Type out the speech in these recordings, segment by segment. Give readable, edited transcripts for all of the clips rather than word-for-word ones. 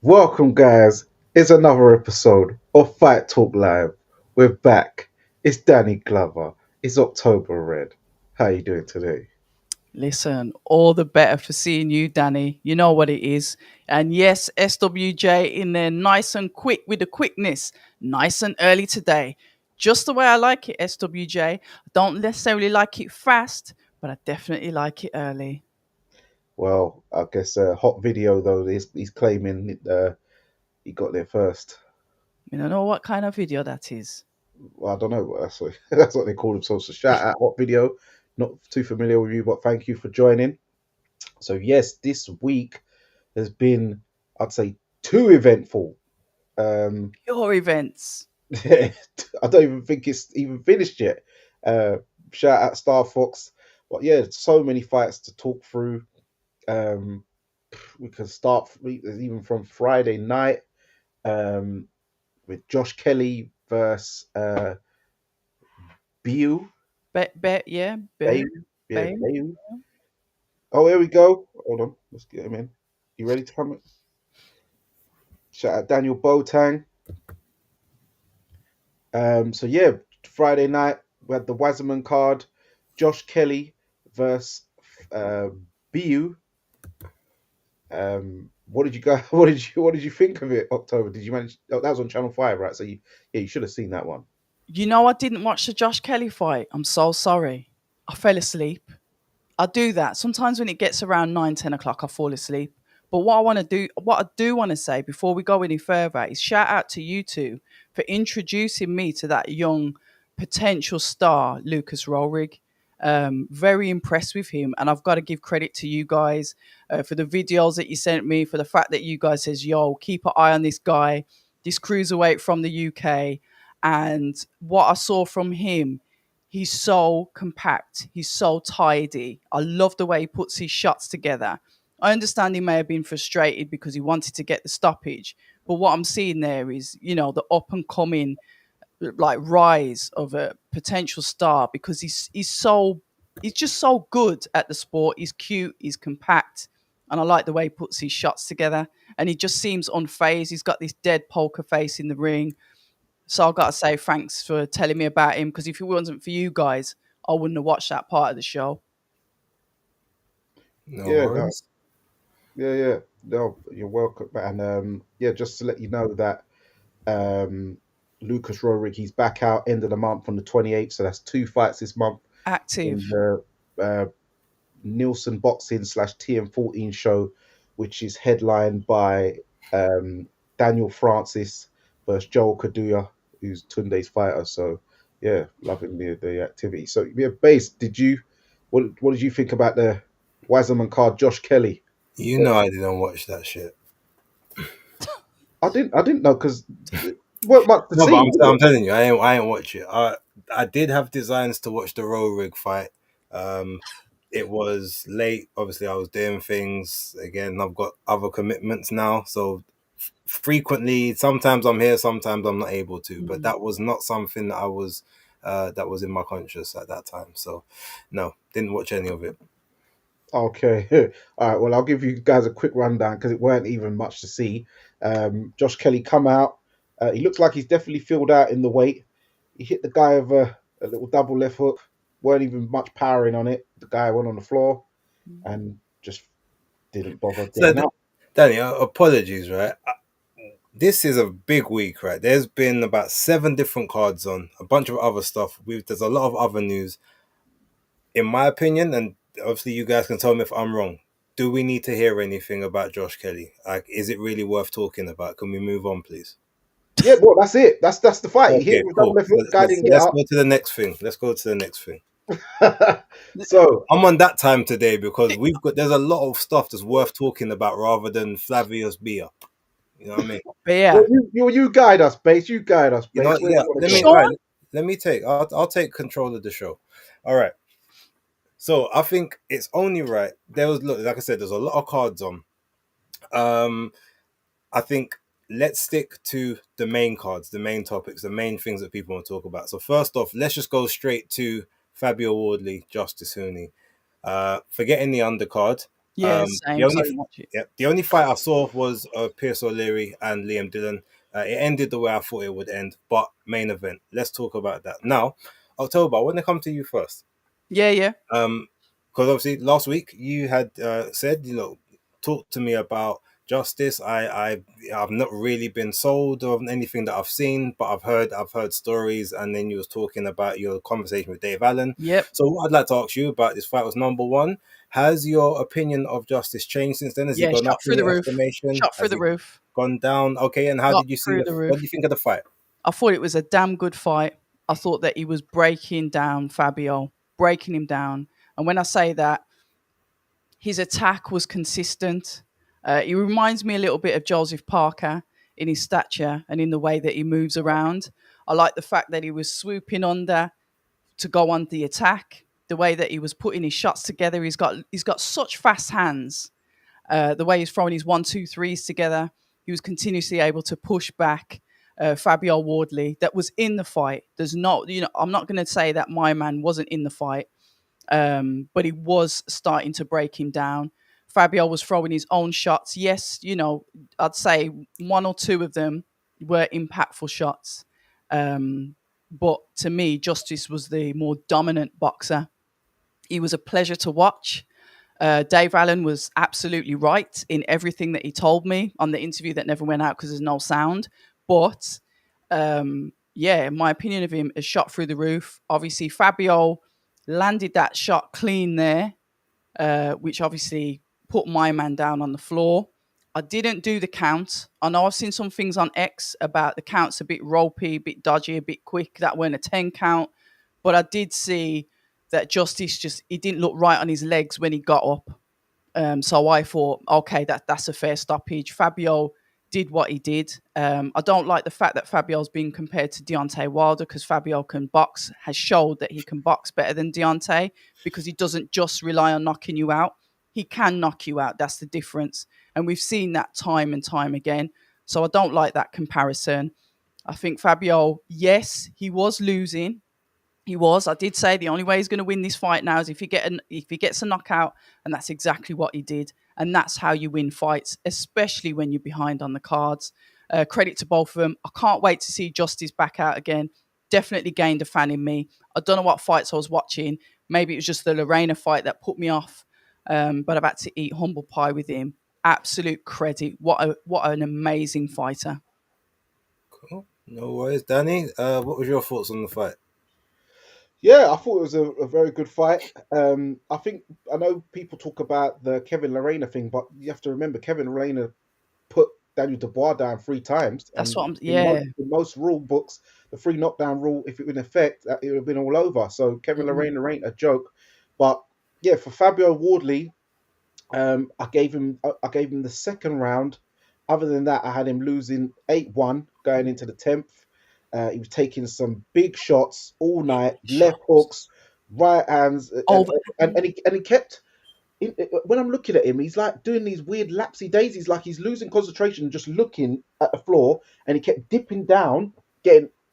Welcome, guys. It's another episode of Fight Talk Live. We're back. It's Danny Glover. It's October Red. How you doing today? Listen, all the better for seeing you, Danny. You know what it is. And yes, SWJ in there nice and quick with the quickness, nice and early today. Just the way I like it, SWJ. I don't necessarily like it fast, but I definitely like it early. Well, I guess hot video though. He's claiming he got there first. You don't know what kind of video that is. Well, I don't know. That's what they call themselves. So shout out hot video. Not too familiar with you, but thank you for joining. So yes, this week has been, I'd say, too eventful. Um, Your events. I don't even think it's even finished yet. Uh, Shout out Star Fox. But yeah, so many fights to talk through. Um, we can start even from Friday night um, with Josh Kelly versus Biu. Yeah, Bayu. Yeah, Babe. Bayu. Oh, here we go. Hold on. Let's get him in. You ready to come? Shout out Daniel Botang. So yeah, Friday night we had the Wasserman card, Josh Kelly versus uh, Bu. What did you go? What did you think of it? October? Did you manage? Oh, that was on Channel Five, right? So you should have seen that one. You know, I didn't watch the Josh Kelly fight. I'm so sorry. I fell asleep. I do that. Sometimes when it gets around 9, 10 o'clock, I fall asleep. But what I do want to say before we go any further is shout out to you two for introducing me to that young potential star, Lucas Rohrig. Very impressed with him. And I've got to give credit to you guys for the videos that you sent me, for the fact that you guys says, yo, keep an eye on this guy, this cruiserweight from the UK. And what I saw from him, he's so compact. He's so tidy. I love the way he puts his shots together. I understand he may have been frustrated because he wanted to get the stoppage, but what I'm seeing there is, the up and coming like rise of a potential star because he's just so good at the sport. He's cute, he's compact, and I like the way he puts his shots together. And he just seems unfazed. He's got this dead poker face in the ring. So I've got to say thanks for telling me about him because if it wasn't for you guys, I wouldn't have watched that part of the show. No Yeah, no, worries. yeah. No, you're welcome. And yeah, just to let you know that um, Lucas Rohrig, he's back out end of the month on the 28th. So that's two fights this month in Active. the Nielsen Boxing slash TM14 show, which is headlined by Daniel Francis versus Joel Kaduya, who's Tunde's fighter. So yeah, loving the activity. So yeah, base. What did you think about the Wasserman card, Josh Kelly? You know I didn't watch that shit. I didn't know because weren't much to No, but see, was I'm it? telling you, I ain't watch it. I did have designs to watch the Rohrig fight. Um, it was late. Obviously, I was doing things again. I've got other commitments now, so frequently, sometimes I'm here, sometimes I'm not able to. But that was not something that was in my conscious at that time. So, no, didn't watch any of it. Okay. All right. Well, I'll give you guys a quick rundown because it weren't even much to see. Josh Kelly come out. He looks like he's definitely filled out in the weight. He hit the guy with a little double left hook. Weren't even much powering on it. The guy went on the floor and just didn't bother So, getting up. Danny, apologies, right? This is a big week, right? There's been about 7 different cards on, a bunch of other stuff. There's a lot of other news. In my opinion, and obviously you guys can tell me if I'm wrong, do we need to hear anything about Josh Kelly? Like, is it really worth talking about? Can we move on, please? Yeah, well, that's it. That's the fight. He hit Okay, him with double cool. left hook. Guy didn't get Let's up. go to the next thing. Let's go to the next thing. So I'm on that time today because there's a lot of stuff that's worth talking about rather than Flavius Beer. You know what I mean? But well, yeah, you guide us, base. You guide us, You know base. what? Where do Yeah, you want to let go? me all right. Sean, Let me take. I'll take control of the show. All right. So I think it's only right. There was look, like I said, there's a lot of cards on. Um, I think let's stick to the main cards, the main topics, the main things that people want to talk about. So first off, let's just go straight to Fabio Wardley, Justice Hooney. Forgetting the undercard. Yeah, The same. So I only didn't watch it. yeah, the only fight I saw was Pierce O'Leary and Liam Dillon. It ended the way I thought it would end, but main event. Let's talk about that now. October, I want to come to you first. Yeah, yeah. Because obviously last week you had said, talk to me about Justice. I've not really been sold on anything that I've seen, but I've heard stories, and then you was talking about your conversation with Dave Allen. Yep. So what I'd like to ask you about this fight was, number one, has your opinion of Justice changed since then? Has he Yeah, gone shot up in through the your roof. estimation? Shot through Has the he roof. gone down? Okay, and how Shot did you see through the? the What roof. do you think of the fight? I thought it was a damn good fight. I thought that he was breaking down Fabio, breaking him down. And when I say that, his attack was consistent. He reminds me a little bit of Joseph Parker in his stature and in the way that he moves around. I like the fact that he was swooping under to go on the attack. The way that he was putting his shots together, he's got such fast hands. The way he's throwing his 1, 2, 3s together, he was continuously able to push back Fabio Wardley that was in the fight. There's not, I'm not going to say that my man wasn't in the fight, but he was starting to break him down. Fabio was throwing his own shots. Yes, I'd say 1 or 2 of them were impactful shots. But to me, Justice was the more dominant boxer. He was a pleasure to watch. Dave Allen was absolutely right in everything that he told me on the interview that never went out because there's no sound. But yeah, my opinion of him is shot through the roof. Obviously, Fabio landed that shot clean there, which obviously put my man down on the floor. I didn't do the count. I know I've seen some things on X about the counts a bit ropey, a bit dodgy, a bit quick. That weren't a 10 count. But I did see that Justice he didn't look right on his legs when he got up. So I thought, okay, that's a fair stoppage. Fabio did what he did. I don't like the fact that Fabio's being compared to Deontay Wilder because Fabio can box, has showed that he can box better than Deontay because he doesn't just rely on knocking you out. He can knock you out. That's the difference. And we've seen that time and time again. So I don't like that comparison. I think Fabio, yes, he was losing. He was. I did say the only way he's going to win this fight now is if he gets a knockout, and that's exactly what he did. And that's how you win fights, especially when you're behind on the cards. Credit to both of them. I can't wait to see Justice back out again. Definitely gained a fan in me. I don't know what fights I was watching. Maybe it was just the Lorena fight that put me off. But I've had to eat humble pie with him. Absolute credit. What an amazing fighter. Cool. No worries, Danny. What was your thoughts on the fight? Yeah, I thought it was a very good fight. I know people talk about the Kevin Lorena thing, but you have to remember Kevin Lorena put Daniel Dubois down 3 times, That's and what I'm. Yeah. in most rule books, the 3 knockdown rule, if it were in effect, it would have been all over. So Kevin Lorena ain't a joke. But yeah, for Fabio Wardley, I gave him the second round. Other than that, I had him losing 8-1 going into the 10th. He was taking some big shots all night, left hooks, right hands, and he kept. When I'm looking at him, he's like doing these weird lapsy daisies, like he's losing concentration, just looking at the floor, and he kept dipping down,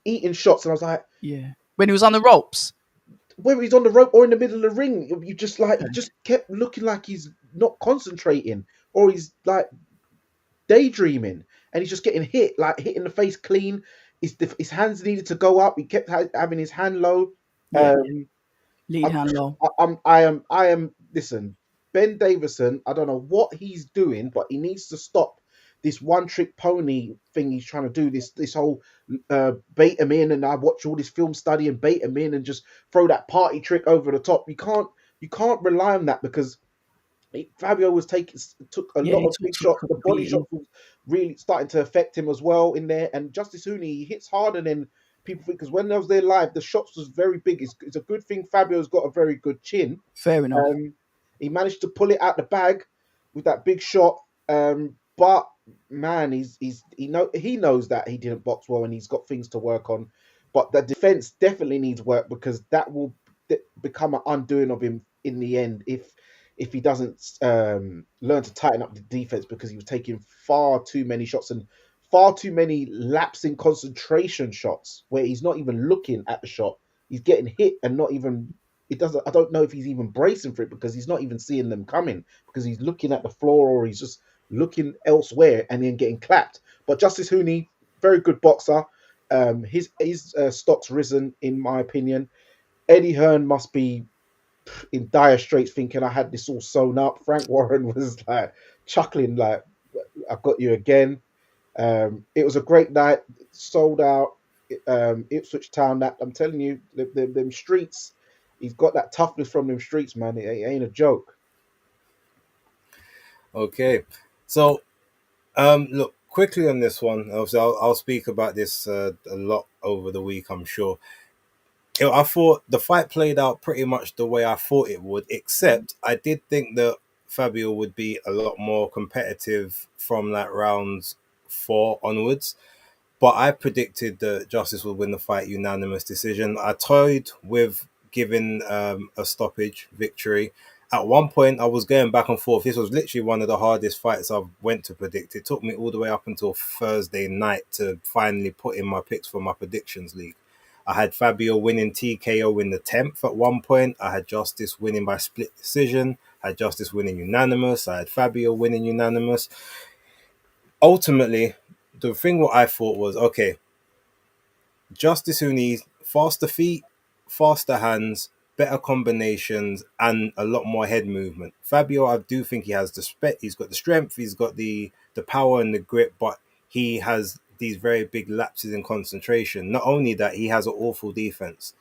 eating shots, and I was like, Yeah. When he was on the ropes. whether he's on the rope or in the middle of the ring, you just he just kept looking like he's not concentrating, or he's like daydreaming, and he's just getting hit in the face clean. His hands needed to go up. He kept having his hand low. Yeah. Lead I'm, hand low. I am. Listen, Ben Davison. I don't know what he's doing, but he needs to stop this one trick pony thing he's trying to do. This whole bait him in, and I watch all this film study and bait him in, and just throw that party trick over the top. You can't rely on that because Fabio took a lot of big shots. The body shots was really starting to affect him as well in there. And Justice Huni, he hits harder than people think, because when I was there live, the shots was very big. It's a good thing Fabio's got a very good chin. Fair enough. He managed to pull it out the bag with that big shot. But man, he knows that he didn't box well and he's got things to work on. But the defense definitely needs work, because that will become an undoing of him in the end if he doesn't learn to tighten up the defense, because he was taking far too many shots and far too many lapsing concentration shots where he's not even looking at the shot. He's getting hit and not even it doesn't. I don't know if he's even bracing for it because he's not even seeing them coming because he's looking at the floor or he's just looking elsewhere and then getting clapped. But Justice Hooney, very good boxer. His stock's risen in my opinion. Eddie Hearn must be in dire straits, thinking I had this all sewn up. Frank Warren was like chuckling, like I got you again. It was a great night, sold out. Ipswich Town. That I'm telling you, them streets. He's got that toughness from them streets, man. It ain't a joke. Okay, so look quickly on this one. Obviously, I'll speak about this a lot over the week, I'm sure. I thought the fight played out pretty much the way I thought it would, except I did think that Fabio would be a lot more competitive from like rounds 4 onwards. But I predicted that Justice would win the fight unanimous decision. I toyed with giving a stoppage victory. At one point, I was going back and forth. This was literally one of the hardest fights I've went to predict. It took me all the way up until Thursday night to finally put in my picks for my predictions league. I had Fabio winning TKO in the 10th at one point. I had Justice winning by split decision. I had Justice winning unanimous. I had Fabio winning unanimous. Ultimately, the thing what I thought was, okay, Justice who needs faster feet, faster hands, better combinations, and a lot more head movement. Fabio, I do think he has the he's got the strength, he's got the power and the grip, but he has these very big lapses in concentration. Not only that, he has an awful defense.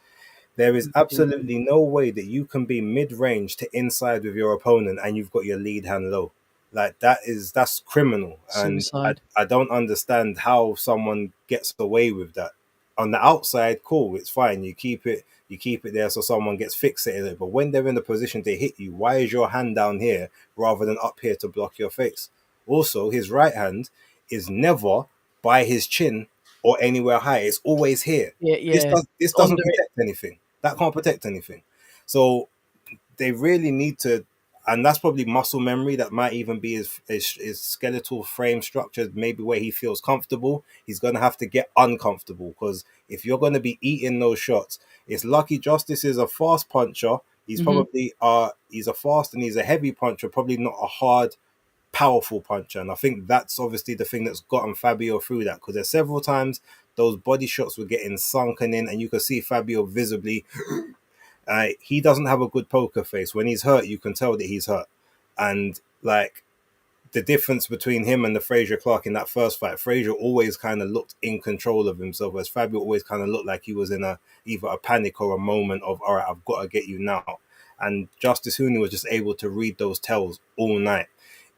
There is absolutely no way that you can be mid-range to inside with your opponent and you've got your lead hand low. Like that's criminal. And Suicide. I don't understand how someone gets away with that. On the outside, cool, it's fine. You keep it there so someone gets fixated. But when they're in the position to hit you, why is your hand down here rather than up here to block your face? Also, his right hand is never by his chin or anywhere high. It's always here. Yeah, yeah. This doesn't Under it. protect anything. That can't protect anything. So they really need to, and that's probably muscle memory. That might even be his skeletal frame structure, maybe where he feels comfortable. He's going to have to get uncomfortable because if you're going to be eating those shots, it's lucky Justice is a fast puncher. He's Mhm. probably he's a fast and he's a heavy puncher, probably not a hard, powerful puncher. And I think that's obviously the thing that's gotten Fabio through that because there's several times those body shots were getting sunken in, and you could see Fabio visibly. He doesn't have a good poker face. When he's hurt, you can tell that he's hurt. And like the difference between him and the Frazier Clark in that first fight, Frazier always kind of looked in control of himself, whereas Fabio always kind of looked like he was in either a panic or a moment of, all right, I've got to get you now. And Justice Hooney was just able to read those tells all night.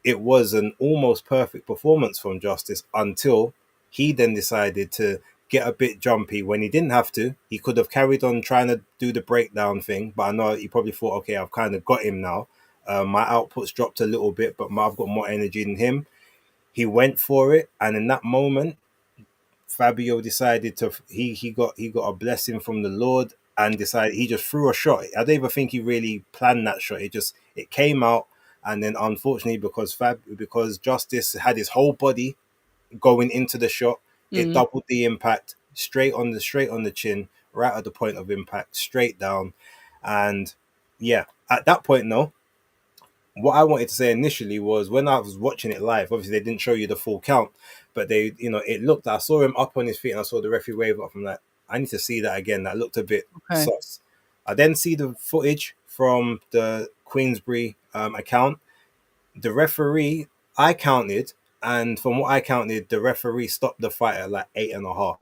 It was an almost perfect performance from Justice until he then decided to get a bit jumpy when he didn't have to. He could have carried on trying to do the breakdown thing, but I know he probably thought, okay, I've kind of got him now. My output's dropped a little bit, but I've got more energy than him. He went for it, and in that moment, Fabio decided to he got a blessing from the Lord and decided he just threw a shot. I don't even think he really planned that shot. It came out, and then unfortunately because Justice had his whole body going into the shot, it Mhm. doubled the impact straight on the chin, right at the point of impact, straight down, and yeah, at that point, no. What I wanted to say initially was when I was watching it live, obviously they didn't show you the full count, but it looked, I saw him up on his feet and I saw the referee wave up. I'm like, I need to see that again. That looked a bit Okay. sus. I then see the footage from the Queensbury account. The referee, I counted, and from what I counted, the referee stopped the fight at like 8.5.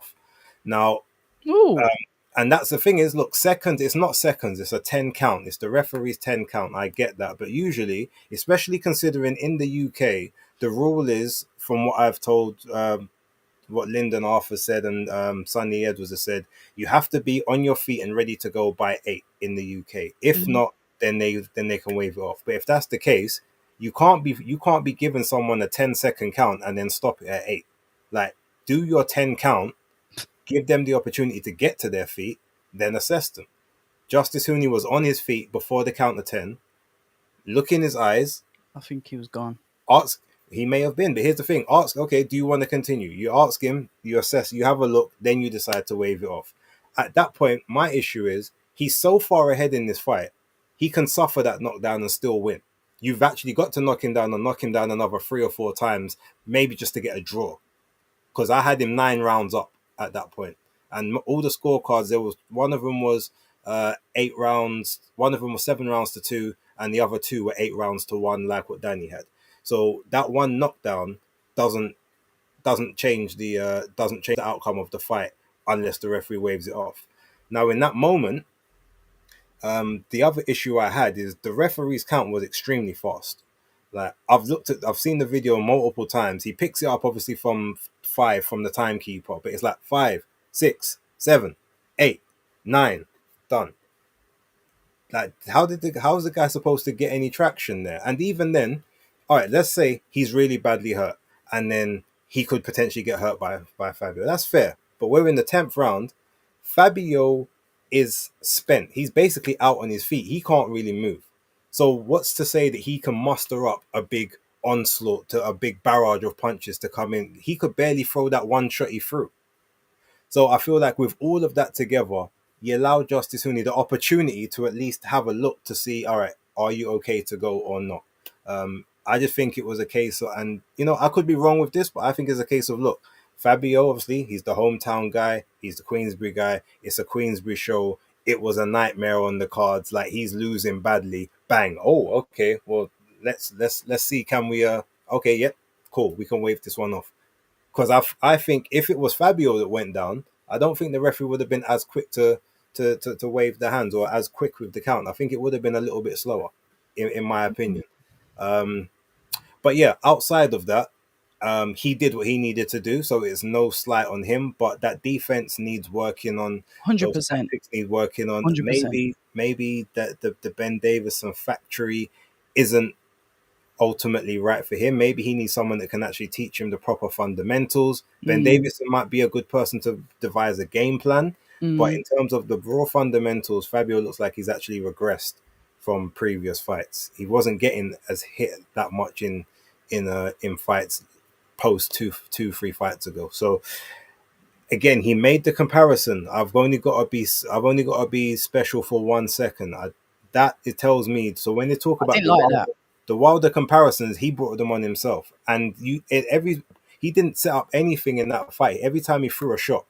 Now, Ooh. and that's the thing is, look, seconds, it's not seconds, it's a 10 count. It's the referee's 10 count. I get that. But usually, especially considering in the UK, the rule is, from what I've told, what Lyndon Arthur said and Sonny Edwards has said, you have to be on your feet and ready to go by 8 in the UK. If Mhm. not, then they can waive it off. But if that's the case, you can't be giving someone a 10-second count and then stop it at 8. Like, do your 10 count, give them the opportunity to get to their feet, then assess them. Justice Hooney was on his feet before the count of 10, look in his eyes, I think he was gone. ask, he may have been, but here's the thing, ask, okay, do you want to continue? You ask him, you assess, you have a look, then you decide to waive it off. At that point, my issue is, he's so far ahead in this fight, he can suffer that knockdown and still win. You've actually got to knock him down and knock him down another 3 or 4 times, maybe just to get a draw. Because I had him 9 rounds up at that point, and all the scorecards, there was one of them was 8 rounds, one of them was 7 rounds to 2, and the other 2 were 8 rounds to 1, like what Danny had. So that one knockdown doesn't change the outcome of the fight unless the referee waves it off. Now, in that moment, the other issue I had is the referee's count was extremely fast. Like I've seen the video multiple times. He picks it up obviously from 5 from the timekeeper, but it's like 5, 6, 7, 8, 9, done. Like how is the guy supposed to get any traction there? And even then, all right, let's say he's really badly hurt, and then he could potentially get hurt by Fabio. That's fair. But we're in the 10th round. Fabio is spent. He's basically out on his feet. He can't really move. So what's to say that he can muster up a big onslaught, to a big barrage of punches to come in? He could barely throw that one shot he threw. So I feel like with all of that together, you allow Justis Huni the opportunity to at least have a look to see, all right, are you okay to go or not? I just think it was a case of, and I could be wrong with this, but I think it's a case of, look, Fabio, obviously, he's the hometown guy. He's the Queensbury guy. It's a Queensbury show. It was a nightmare on the cards. Like, he's losing badly. Bang. Oh, okay. Well, let's see. Can we? Okay. Yep. Cool. We can wave this one off. Because I think if it was Fabio that went down, I don't think the referee would have been as quick to wave the hands, or as quick with the count. I think it would have been a little bit slower, in my opinion. But yeah, outside of that, he did what he needed to do, so it's no slight on him. But that defense needs working on. 100%. Those tactics need working on. 100%. Maybe that the Ben Davison factory isn't ultimately right for him. Maybe he needs someone that can actually teach him the proper fundamentals. Ben Davison might be a good person to devise a game plan, but in terms of the raw fundamentals, Fabio looks like he's actually regressed from previous fights. He wasn't getting as hit that much in fights post 3 fights ago. So again, he made the comparison. I've only got to be special for 1 second. That it tells me. So when they talk about the Wilder comparisons, he brought them on himself, and he didn't set up anything in that fight. Every time he threw a shot,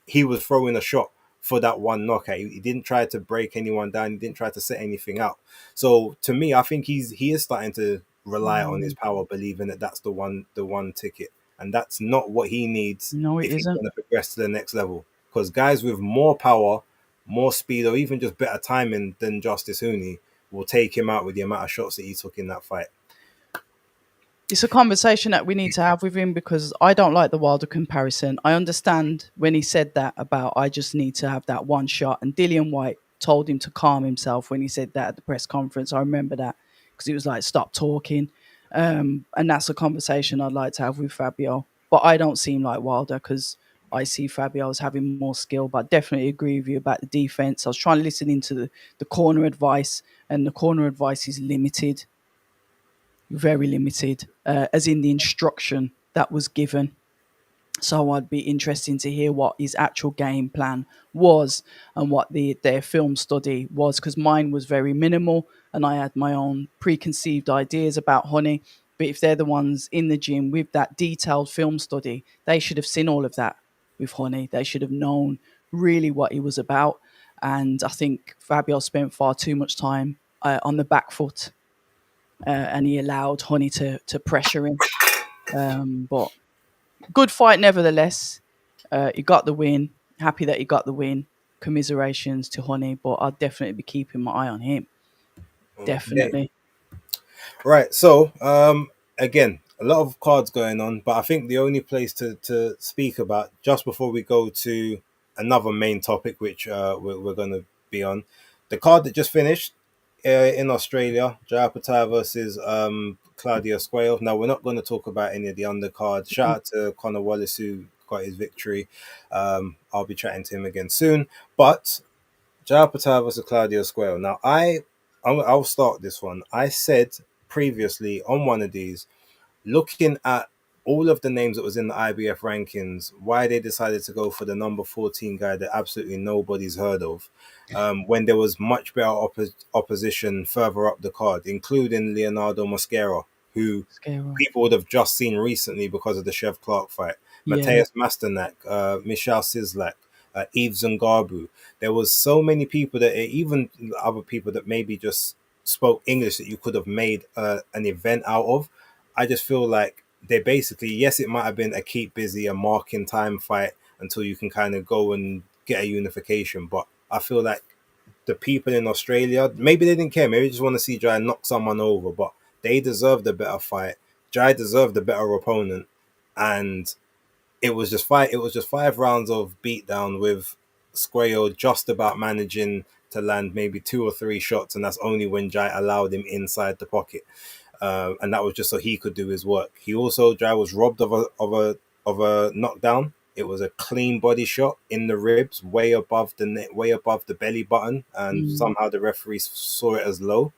he was throwing a shot for that one knockout. He didn't try to break anyone down. He didn't try to set anything out. So to me, I think he is starting to rely on his power, believing that that's the one ticket, and that's not what he needs. No, it if he's isn't. going to progress to the next level. Because guys with more power, more speed, or even just better timing than Justis Huni will take him out with the amount of shots that he took in that fight. It's a conversation that we need to have with him, because I don't like the Wilder comparison. I understand when he said that about, I just need to have that one shot. And Dillian Whyte told him to calm himself when he said that at the press conference. I remember that, because he was like, stop talking. And that's a conversation I'd like to have with Fabio. But I don't seem like Wilder, because I see Fabio as having more skill. But I definitely agree with you about the defense. I was trying to listen into the corner advice, and the corner advice is limited. Very limited, as in the instruction that was given. So I'd be interested to hear what his actual game plan was and what their film study was, because mine was very minimal and I had my own preconceived ideas about Honey. But if they're the ones in the gym with that detailed film study, they should have seen all of that with Honey. They should have known really what he was about. And I think Fabio spent far too much time on the back foot. And he allowed Honey to pressure him. But good fight nevertheless. He got the win. Happy that he got the win. Commiserations to Honey, but I'll definitely be keeping my eye on him. Definitely. Right. So, again, a lot of cards going on, but I think the only place to speak about, just before we go to another main topic, which we're going to be on, the card that just finished, in Australia, Jaya Patel versus Claudio Squale. Now, we're not going to talk about any of the undercards. Shout out to Conor Wallace, who got his victory. I'll be chatting to him again soon. But Jaya Patel versus Claudio Squale. Now, I'll start this one. I said previously on one of these, looking at all of the names that was in the IBF rankings, why they decided to go for the number 14 guy that absolutely nobody's heard of, when there was much better opposition further up the card, including Leonardo Mosquera, who Scary. people would have just seen recently because of the Chev Clark fight. Yeah. Mateus Masternak, Michal Sislak, Yves Ngarbu. There was so many people that even other people that maybe just spoke English that you could have made an event out of. I just feel like they basically, yes, it might have been a keep busy, a marking time fight until you can kind of go and get a unification. But I feel like the people in Australia, maybe they didn't care. Maybe they just want to see Jai knock someone over, but they deserved a better fight. Jai deserved a better opponent, and it was just five. It was just 5 rounds of beatdown with Squayo just about managing to land maybe 2 or 3 shots, and that's only when Jai allowed him inside the pocket, and that was just so he could do his work. He also Jai was robbed of a knockdown. It was a clean body shot in the ribs, way above the net, way above the belly button, and somehow the referee saw it as low.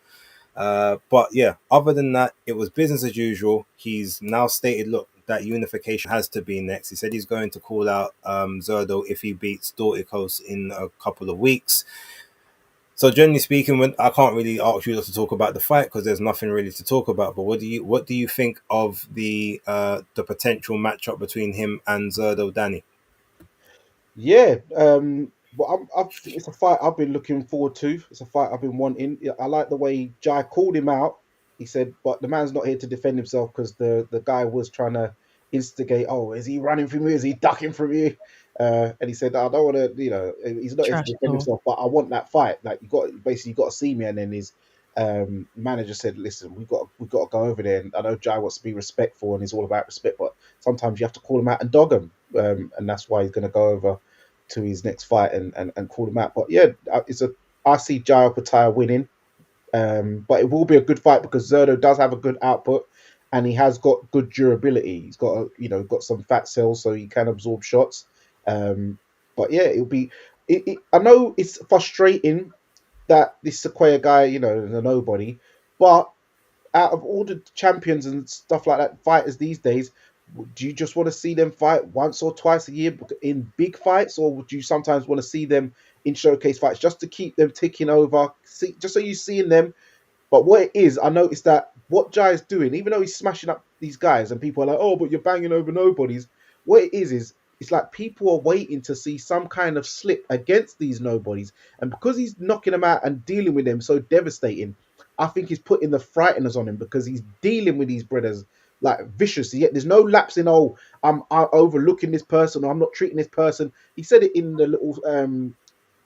But yeah, other than that, it was business as usual. He's now stated, look, that unification has to be next. He said he's going to call out Zerdo if he beats Dorticos in a couple of weeks. So generally speaking, when I can't really ask you to talk about the fight because there's nothing really to talk about. But what do you think of the potential matchup between him and Zerdo Danny? Yeah, well, it's a fight I've been looking forward to. It's a fight I've been wanting. I like the way Jai called him out. He said, "But the man's not here to defend himself because the guy was trying to instigate. Oh, is he running from you? Is he ducking from you?" And he said, "I don't want to. He's not here to Trash defend talk. himself, but I want that fight. Like you got to see me." And then his manager said, "Listen, we got to go over there. And I know Jai wants to be respectful, and he's all about respect, but sometimes you have to call him out and dog him." And that's why he's going to go over to his next fight and call him out. But yeah, I see Jai Opetaia winning, but it will be a good fight because Zerdo does have a good output and he has got good durability. He's got got some fat cells, so he can absorb shots. But yeah, it'll be. I know it's frustrating that this Sequoia guy, is a nobody, but out of all the champions and stuff like that, fighters these days, do you just want to see them fight once or twice a year in big fights, or would you sometimes want to see them in showcase fights just to keep them ticking over, just so you're seeing them? But what it is, I noticed that what Jai is doing, even though he's smashing up these guys, and people are like, "Oh, but you're banging over nobodies." What it is it's like people are waiting to see some kind of slip against these nobodies, and because he's knocking them out and dealing with them so devastating, I think he's putting the frighteners on him because he's dealing with these brothers like vicious. Yet there's no lapse in I'm overlooking this person or I'm not treating this person. He said it in the little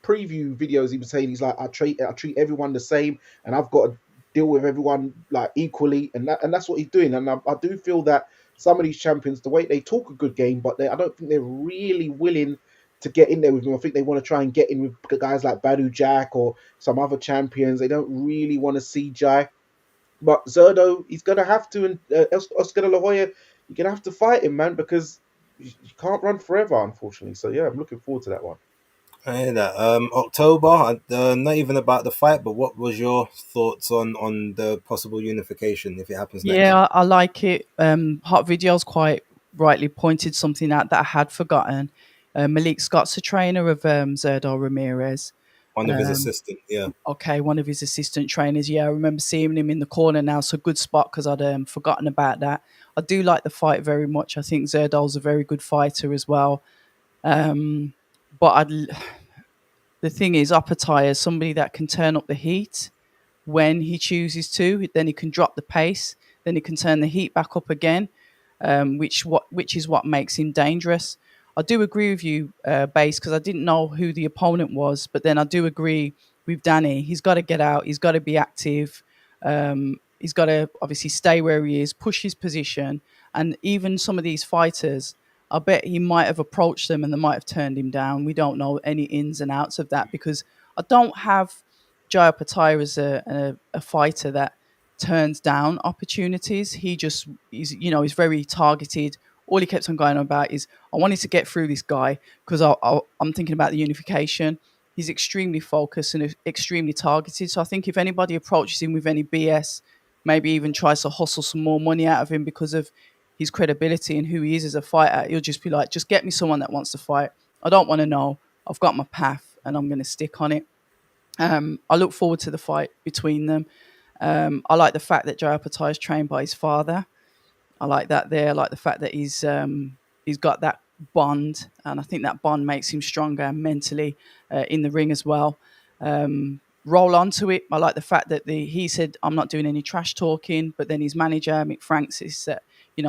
preview videos. He was saying he's like I treat everyone the same, and I've got to deal with everyone like equally, and that's what he's doing. And I do feel that some of these champions, the way they talk a good game, but I don't think they're really willing to get in there with him. I think they want to try and get in with guys like Badu Jack or some other champions. They don't really want to see Jai. But Zerdo, he's gonna have to, and Oscar De La Hoya, you're gonna have to fight him, man, because you can't run forever, unfortunately. So yeah, I'm looking forward to that one. I hear that. October, not even about the fight, but what was your thoughts on the possible unification if it happens next? Yeah, I like it. Hot Video's quite rightly pointed something out that I had forgotten. Malik Scott's a trainer of Zerdo Ramirez. One of his assistants, yeah. Okay, one of his assistant trainers. Yeah, I remember seeing him in the corner now. So good spot because I'd forgotten about that. I do like the fight very much. I think Zerdo's a very good fighter as well. But the thing is, Opetaia is somebody that can turn up the heat when he chooses to. Then he can drop the pace. Then he can turn the heat back up again, which is what makes him dangerous. I do agree with you, Base, because I didn't know who the opponent was, but then I do agree with Danny. He's got to get out. He's got to be active. He's got to obviously stay where he is, push his position, and even some of these fighters, I bet he might have approached them and they might have turned him down. We don't know any ins and outs of that because I don't have Jai Opetaia as a fighter that turns down opportunities. He's very targeted. All he kept on going on about is, I wanted to get through this guy because I'm thinking about the unification. He's extremely focused and extremely targeted. So I think if anybody approaches him with any BS, maybe even tries to hustle some more money out of him because of his credibility and who he is as a fighter. He'll just be like, just get me someone that wants to fight. I don't want to know. I've got my path and I'm going to stick on it. I look forward to the fight between them. I like the fact that Jai Opetaia is trained by his father. I like that there. I like the fact that he's got that bond, and I think that bond makes him stronger mentally in the ring as well. Roll onto it. I like the fact that he said, "I'm not doing any trash talking," but then his manager Mick Francis,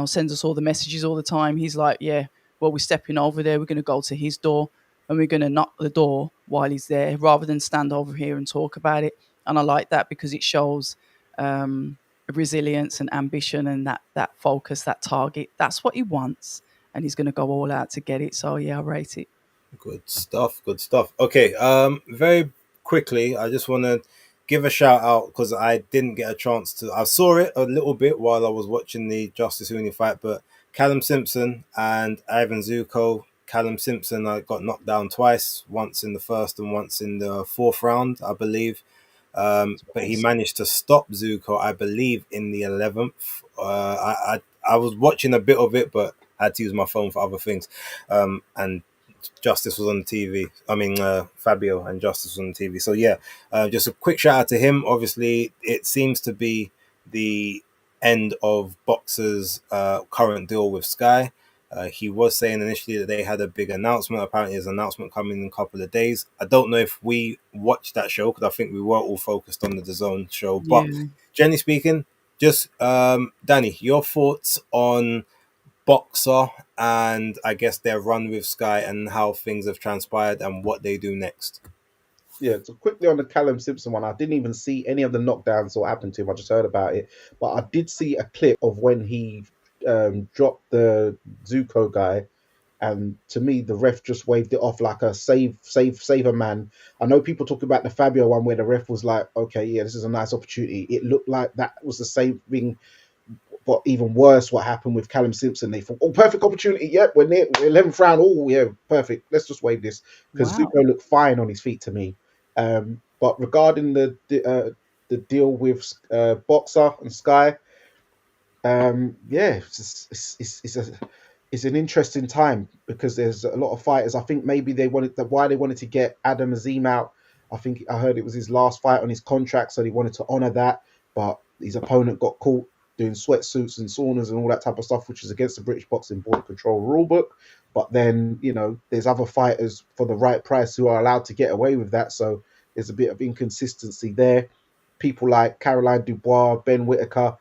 sends us all the messages all the time. He's like, "Yeah, well, we're stepping over there. We're going to go to his door and we're going to knock the door while he's there, rather than stand over here and talk about it." And I like that because it shows resilience and ambition and that focus, that target. That's what he wants, and he's going to go all out to get it. So yeah, I rate it. Good stuff. Good stuff. Okay. Very quickly, I just want to give a shout out because I didn't get a chance to. I saw it a little bit while I was watching the Justice Huni fight, but Callum Simpson and Ivan Zuko. Callum Simpson, I got knocked down twice, once in the first and once in the fourth round, I believe. But he managed to stop Zuko, I believe, in the 11th. I was watching a bit of it, but I had to use my phone for other things. And Justice was on the TV. I mean, Fabio and Justice was on the TV. So yeah, just a quick shout out to him. Obviously, it seems to be the end of Boxer's current deal with Sky. He was saying initially that they had a big announcement. Apparently, there's an announcement coming in a couple of days. I don't know if we watched that show because I think we were all focused on the DAZN show. But generally speaking, just Danny, your thoughts on Boxer and I guess their run with Sky and how things have transpired and what they do next. Yeah, so quickly on the Callum Simpson one, I didn't even see any of the knockdowns or happened to him. I just heard about it, but I did see a clip of when he dropped the Zuko guy, and to me, the ref just waved it off like a save a man. I know people talk about the Fabio one where the ref was like, "Okay, yeah, this is a nice opportunity." It looked like that was the same thing. But even worse, what happened with Callum Simpson? They thought, "Oh, perfect opportunity. Yep, we're near 11th round. Oh, yeah, perfect. Let's just wave this," because Zuko looked fine on his feet to me. But regarding the deal with Boxer and Sky, yeah, it's an interesting time because there's a lot of fighters. I think maybe why they wanted to get Adam Azim out. I think I heard it was his last fight on his contract, so they wanted to honor that. But his opponent got caught doing sweatsuits and saunas and all that type of stuff, which is against the British Boxing Board Control rulebook. But then, there's other fighters for the right price who are allowed to get away with that. So there's a bit of inconsistency there. People like Caroline Dubois, Ben Whitaker,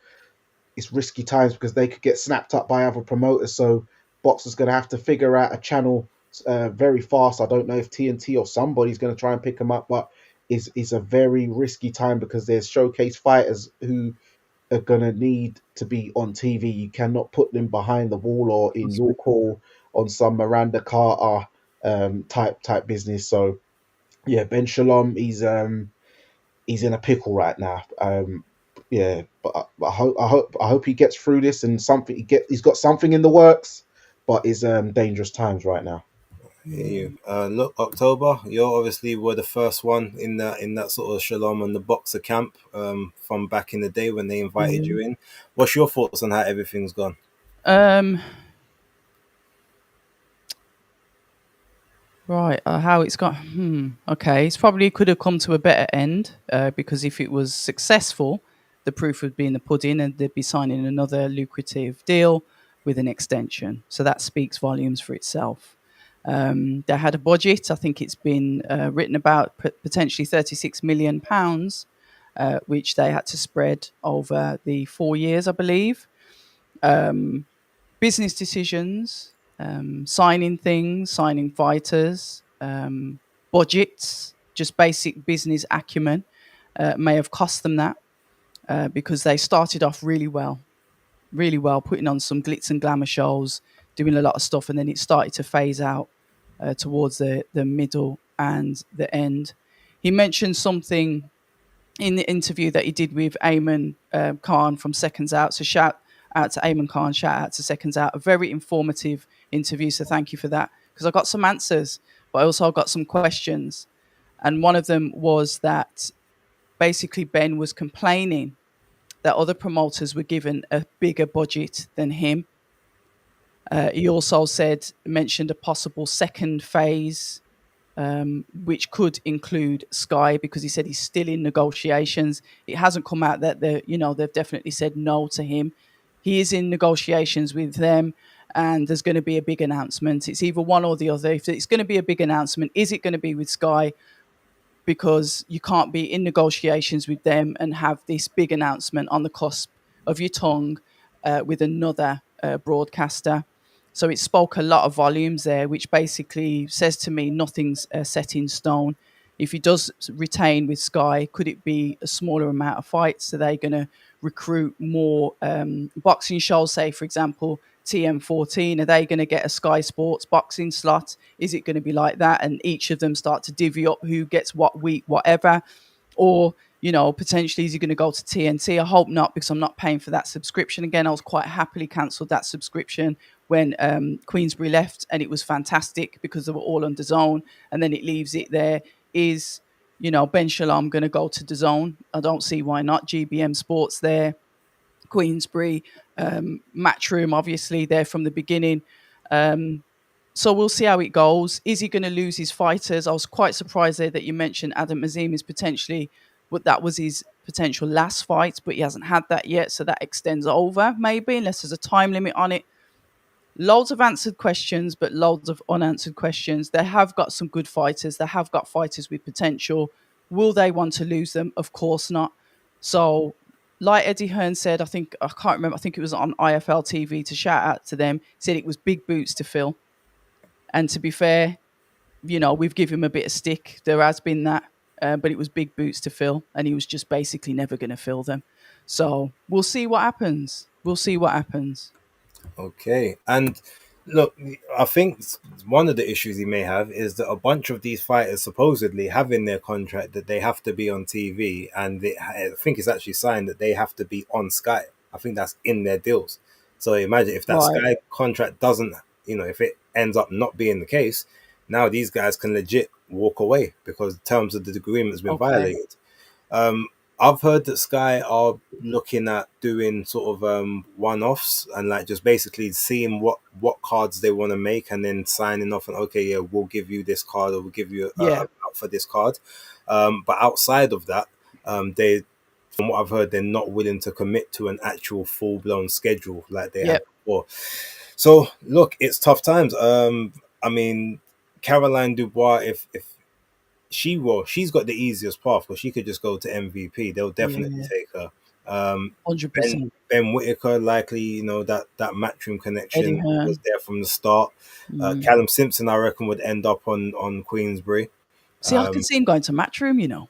it's risky times because they could get snapped up by other promoters. So Boxer's going to have to figure out a channel very fast. I don't know if TNT or somebody's going to try and pick them up, but it's a very risky time because there's showcase fighters who are going to need to be on TV. You cannot put them behind the wall or in your call on some Miranda Carter type business. So yeah, Ben Shalom, he's in a pickle right now. Yeah, but I hope he gets through this and he's got something in the works, but it's dangerous times right now. You look, October, you obviously were the first one in that sort of Shalom and the Boxer camp from back in the day when they invited you in. What's your thoughts on how everything's gone? Right, how it's gone. Okay, it's probably could have come to a better end because if it was successful, the proof would be in the pudding and they'd be signing another lucrative deal with an extension. So that speaks volumes for itself. They had a budget. I think it's been written about potentially £36 million, which they had to spread over the 4 years, I believe. Business decisions, signing things, signing fighters, budgets, just basic business acumen may have cost them that because they started off really well, putting on some glitz and glamour shows, doing a lot of stuff, and then it started to phase out towards the middle and the end. He mentioned something in the interview that he did with Ayman Khan from Seconds Out. So shout out to Ayman Khan, shout out to Seconds Out. A very informative interview, so thank you for that. Because I got some answers, but I also got some questions. And one of them was that basically Ben was complaining that other promoters were given a bigger budget than him. He also mentioned a possible second phase, which could include Sky, because he said he's still in negotiations. It hasn't come out that they've definitely said no to him. He is in negotiations with them, and there's going to be a big announcement. It's either one or the other. If it's going to be a big announcement, is it going to be with Sky? Because you can't be in negotiations with them and have this big announcement on the cusp of your tongue with another broadcaster. So it spoke a lot of volumes there, which basically says to me nothing's set in stone. If he does retain with Sky, could it be a smaller amount of fights? Are they going to recruit more boxing shows, say, for example, TM14? Are they going to get a Sky Sports boxing slot? Is it going to be like that? And each of them start to divvy up who gets what week, whatever? Or, potentially is he going to go to TNT? I hope not, because I'm not paying for that subscription again. I was quite happily cancelled that subscription when Queensberry left, and it was fantastic because they were all on DAZN, and then it leaves it there. Is, Ben Shalom going to go to DAZN? I don't see why not. GBM Sports there, Queensberry, Matchroom, obviously, there from the beginning. So we'll see how it goes. Is he going to lose his fighters? I was quite surprised there that you mentioned Adam Azim is potentially, but that was his potential last fight, but he hasn't had that yet. So that extends over, maybe, unless there's a time limit on it. Loads of answered questions, but loads of unanswered questions. They have got some good fighters. They have got fighters with potential. Will they want to lose them? Of course not. So, like Eddie Hearn said, I think it was on IFL TV, to shout out to them, said it was big boots to fill. And to be fair, we've given him a bit of stick. There has been that, but it was big boots to fill, and he was just basically never going to fill them. So we'll see what happens. Okay. And look, I think one of the issues he may have is that a bunch of these fighters supposedly have in their contract that they have to be on TV, and I think it's actually signed that they have to be on Sky. I think that's in their deals. So imagine if that Sky contract doesn't, if it ends up not being the case, now these guys can legit walk away because terms of the agreement has been violated. I've heard that Sky are looking at doing sort of one-offs and like just basically seeing what cards they want to make and then signing off and okay, yeah, we'll give you this card or we'll give you a for this card. But outside of that, they, from what I've heard, they're not willing to commit to an actual full-blown schedule like they had before. So look, it's tough times. I mean, Caroline Dubois, if she's got the easiest path because she could just go to MVP. They'll definitely take her. 100%. Ben Whitaker, likely, that Matchroom connection was there from the start. Callum Simpson, I reckon, would end up on Queensberry. See, I can see him going to Matchroom,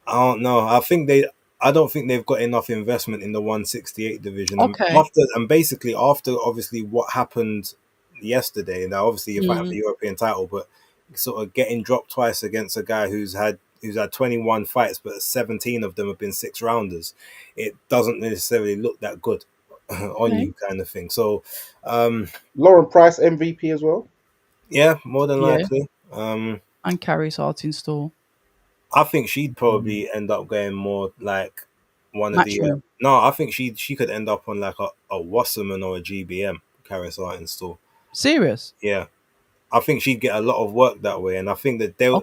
I don't know. I don't think they've got enough investment in the 168 division. Okay. Basically after obviously what happened yesterday. Now, obviously, you're fighting for the European title, but sort of getting dropped twice against a guy who's had 21 fights, but 17 of them have been 6-rounders. It doesn't necessarily look that good on you, kind of thing. So, Lauren Price MVP as well. Yeah, more than likely. And Carrie's Heart in Store. I think she'd probably end up going more like one of the. No, I think she could end up on like a Wasserman or a GBM, Carrie's Heart in Store. Serious? Yeah. I think she'd get a lot of work that way, and I think that they'll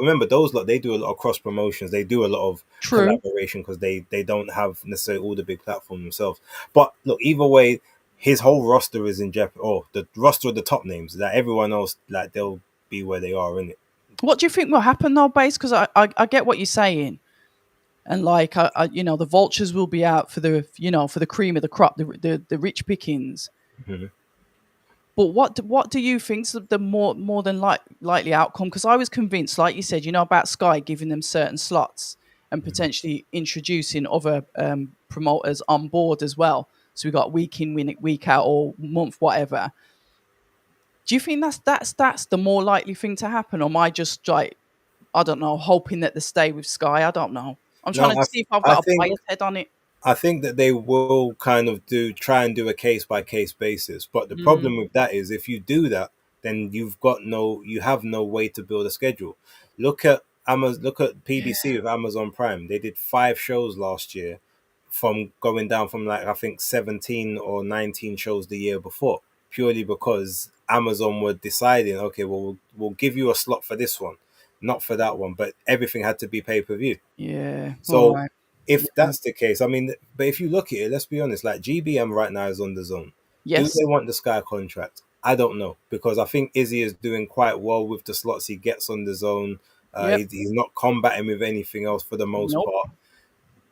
remember those lot. They do a lot of cross promotions. They do a lot of collaboration because they don't have necessarily all the big platforms themselves. But look, either way, his whole roster is in jeopardy. Or the roster of the top names. That everyone else, like they'll be where they are, innit? What do you think will happen though, Base? Because I get what you're saying, and like the vultures will be out for the for the cream of the crop, the rich pickings. Mm-hmm. But what do you think's the more than likely outcome? Because I was convinced, like you said, about Sky giving them certain slots and potentially introducing other promoters on board as well. So we got week in, week out, or month, whatever. Do you think that's the more likely thing to happen, or am I just like, I don't know, hoping that they stay with Sky? I don't know. I'm trying to see if I've got a bias head on it. I think that they will kind of try and do a case by case basis. But the problem with that is if you do that, then you have no way to build a schedule. Look at PBC with Amazon Prime. They did 5 shows last year from going down from like, I think 17 or 19 shows the year before. purely because Amazon were deciding, okay, well, we'll give you a slot for this one, not for that one, but everything had to be pay-per-view. Yeah. All So right. if that's the case, I mean, but if you look at it, let's be honest, like GBM right now is on the zone. Do Yes. they want the Sky contract? I don't know, because I think Izzy is doing quite well with the slots he gets on the zone. Yep. He's not combating with anything else for the most Nope. part.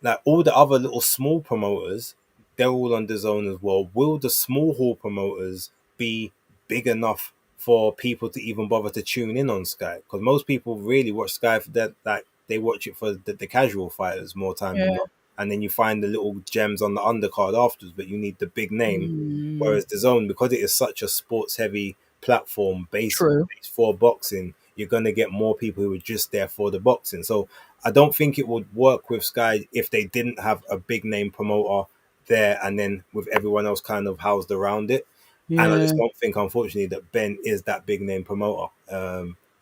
Like all the other little small promoters, they're all on the zone as well. Will the small hall promoters be big enough for people to even bother to tune in on Sky? Because most people really watch Sky for that, like they watch it for the casual fighters more time than Yeah. not. And then you find the little gems on the undercard afterwards, but you need the big name. Mm, Whereas the zone, because it is such a sports heavy platform based true. for boxing, you're gonna get more people who are just there for the boxing. So I don't think it would work with Sky if they didn't have a big name promoter there and then with everyone else kind of housed around it. And I Yeah. just don't think, unfortunately, that Ben is that big name promoter.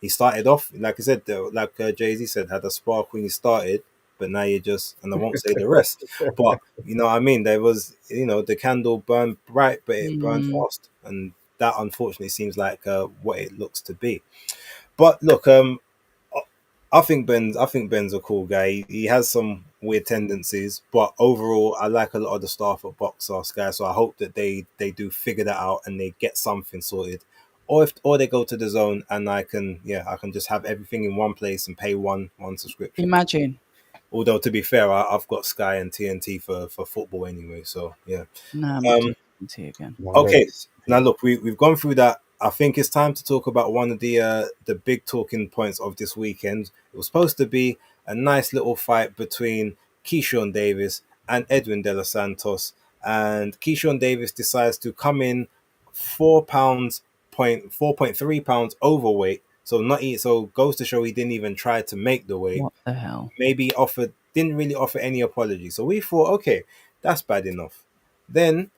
He started off, like I said, like Jay Z said, had a spark when he started, but now you just, and I won't say the rest, but you know what I mean? There was, the candle burned bright, but it burned Mm, fast. And that unfortunately seems like what it looks to be. But look, I think Ben's a cool guy. He has some weird tendencies, but overall, I like a lot of the staff at Boxers guys. So I hope that they do figure that out and they get something sorted, or they go to the zone and I can just have everything in one place and pay one subscription. imagine. Although to be fair, I've got Sky and TNT for football anyway. So yeah. Nah, I'm not Um, doing TNT again. No, I don't. Okay, now look, we've gone through that. I think it's time to talk about one of the big talking points of this weekend. It was supposed to be a nice little fight between Keyshawn Davis and Edwin De Los Santos, and Keyshawn Davis decides to come in 4.3 pounds overweight. So not eat. So goes to show he didn't even try to make the weight. What the hell? Maybe didn't really offer any apology. So we thought, okay, that's bad enough. Then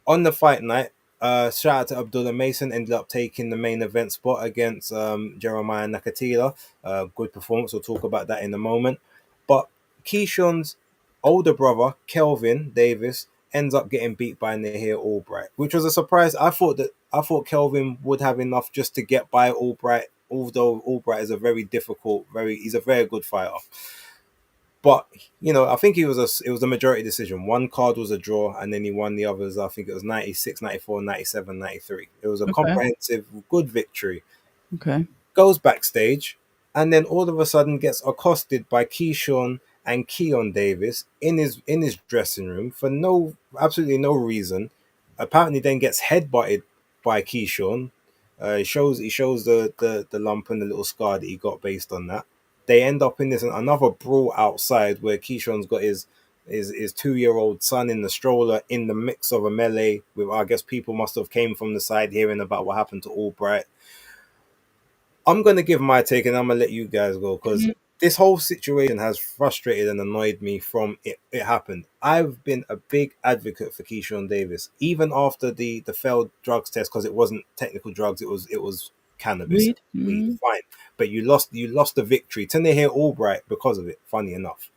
on the fight night, shout out to Abdullah Mason, ended up taking the main event spot against Jeremiah Nakatila. Good performance. We'll talk about that in a moment. But Keyshawn's older brother, Kelvin Davis, ends up getting beat by Nahir Albright, which was a surprise. I thought Kelvin would have enough just to get by Albright, although Albright is he's a very good fighter. But I think it was a majority decision. One card was a draw, and then he won the others. I think it was 96, 94, 97, 93. It was a Okay. comprehensive, good victory. Okay. Goes backstage, and then all of a sudden gets accosted by Keyshawn and Keon Davis in his dressing room for absolutely no reason. Apparently, then gets headbutted by Keyshawn. He shows the lump and the little scar that he got based on that. They end up in this another brawl outside where Keyshawn's got his 2-year-old son in the stroller in the mix of a melee with, I guess, people must have came from the side hearing about what happened to Albright. I'm gonna give my take and I'm gonna let you guys go because this whole situation has frustrated and annoyed me from it happened. I've been a big advocate for Keyshawn Davis, even after the failed drugs test, because it wasn't technical drugs, it was cannabis, Weed. weed, Mm. fine. But you lost the victory to Nahir Albright because of it, funny enough.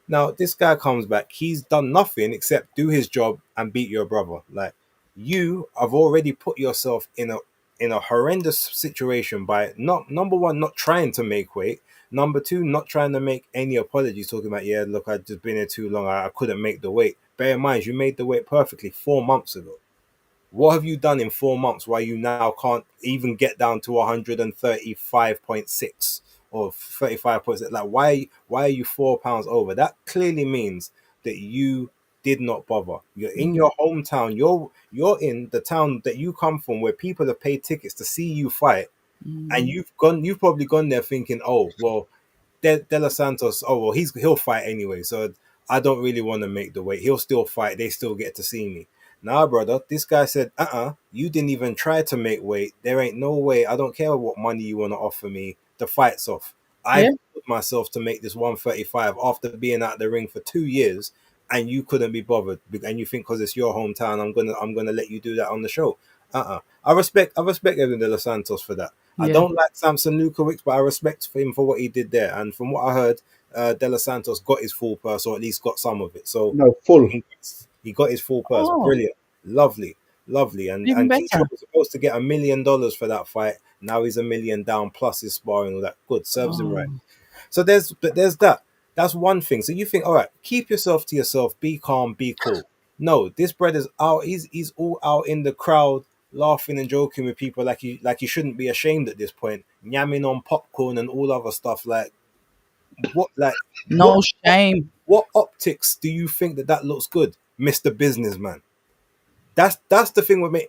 Now, this guy comes back. He's done nothing except do his job and beat your brother. Like, you have already put yourself in a horrendous situation by not number one, not trying to make weight. Number two, not trying to make any apologies, talking about, yeah, look, I've just been here too long. I couldn't make the weight. Bear in mind, you made the weight perfectly 4 months ago. What have you done in 4 months why you now can't even get down to 135.6 or 35.6? Like, why are you 4 pounds over? That clearly means that you did not bother. You're in your hometown. You're in the town that you come from where people have paid tickets to see you fight. And Mm. you've probably gone there thinking, oh, well, De Los Santos, oh well, he'll fight anyway, so I don't really want to make the weight. He'll still fight. They still get to see me. Nah, brother, this guy said, you didn't even try to make weight. There ain't no way. I don't care what money you want to offer me. The fight's off. Yeah. I've put myself to make this 135 after being out the ring for 2 years, and you couldn't be bothered. And you think because it's your hometown, I'm gonna let you do that on the show. I respect Evan De Los Santos for that. I Yeah. don't like Samson Lukowicz, but I respect him for what he did there. And from what I heard, De Los Santos got his full purse, or at least got some of it. So No, full. he got his full purse. Oh. Brilliant. Lovely. Lovely. And Even Keyshawn better. was supposed to get $1 million for that fight. Now he's $1 million down plus his sparring, all that. Good, serves him right. Oh, So there's that. That's one thing. So you think, all right, keep yourself to yourself, be calm, be cool. No, this brother's out. He's all out in the crowd, laughing and joking with people like you shouldn't be ashamed at this point, yamming on popcorn and all other stuff. What like what no shame. what optics do you think that looks good, Mister Businessman? That's the thing with me.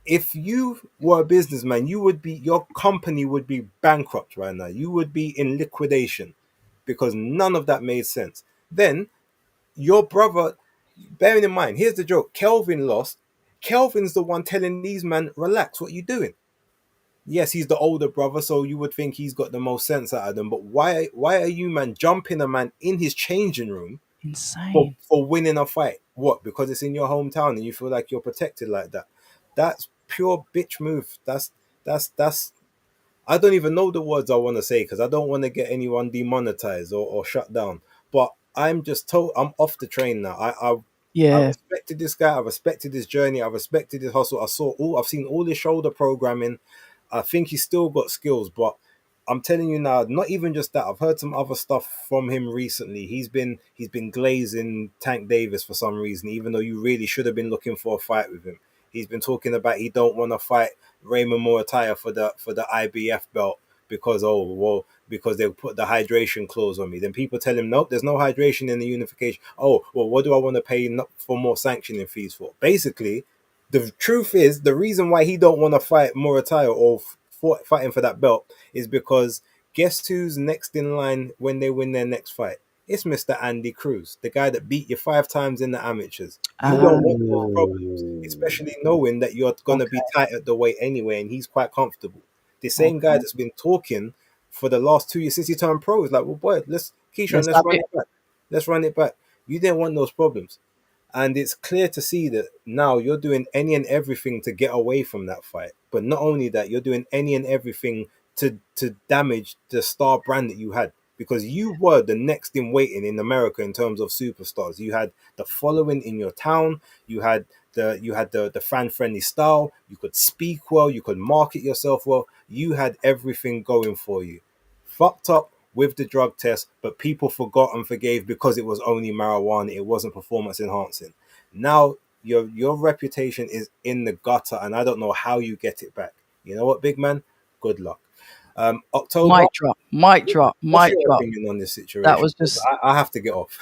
If you were a businessman, your company would be bankrupt right now. You would be in liquidation because none of that made sense. Then your brother, bearing in mind, here's the joke: Kelvin lost. Kelvin's the one telling these men, "Relax, what you doing?" Yes, he's the older brother, so you would think he's got the most sense out of them. But why are you, man, jumping a man in his changing room Insane. for winning a fight? What? Because it's in your hometown and you feel like you're protected like that? That's pure bitch move. That's I don't even know the words I want to say because I don't want to get anyone demonetized or shut down. But I'm just told I'm off the train now. I Yeah. respected this guy. I respected his journey. I respected his hustle. I've seen all his shoulder programming. I think he's still got skills, but I'm telling you now, not even just that. I've heard some other stuff from him recently. He's been glazing Tank Davis for some reason, even though you really should have been looking for a fight with him. He's been talking about he don't want to fight Raymond Murataya for the IBF belt because they put the hydration clause on me. Then people tell him nope, there's no hydration in the unification. Oh well, what do I want to pay for more sanctioning fees for? Basically, the truth is the reason why he don't want to fight Murataya or fighting for that belt is because guess who's next in line when they win their next fight? It's Mr. Andy Cruz, the guy that beat you 5 times in the amateurs. You Ah, don't want those problems, Oh, especially knowing that you're going to be tight at the weight anyway, and he's quite comfortable. The same guy okay. that's been talking for the last 2 years since he turned pro is like, well, boy, Keyshawn, Let's let's have run it. it back. Let's run it back. You didn't want those problems. And it's clear to see that now you're doing any and everything to get away from that fight. But not only that, you're doing any and everything to damage the star brand that you had. Because you were the next in waiting in America in terms of superstars. You had the following in your town. You had the fan friendly style. You could speak well. You could market yourself well. You had everything going for you. Fucked up with the drug test, but people forgot and forgave because it was only marijuana. It wasn't performance enhancing. Now your reputation is in the gutter, and I don't know how you get it back. You know what, big man? Good luck. October. Mic drop. Mic drop. What's Mic your drop. opinion on this That situation? was just, I have to get off.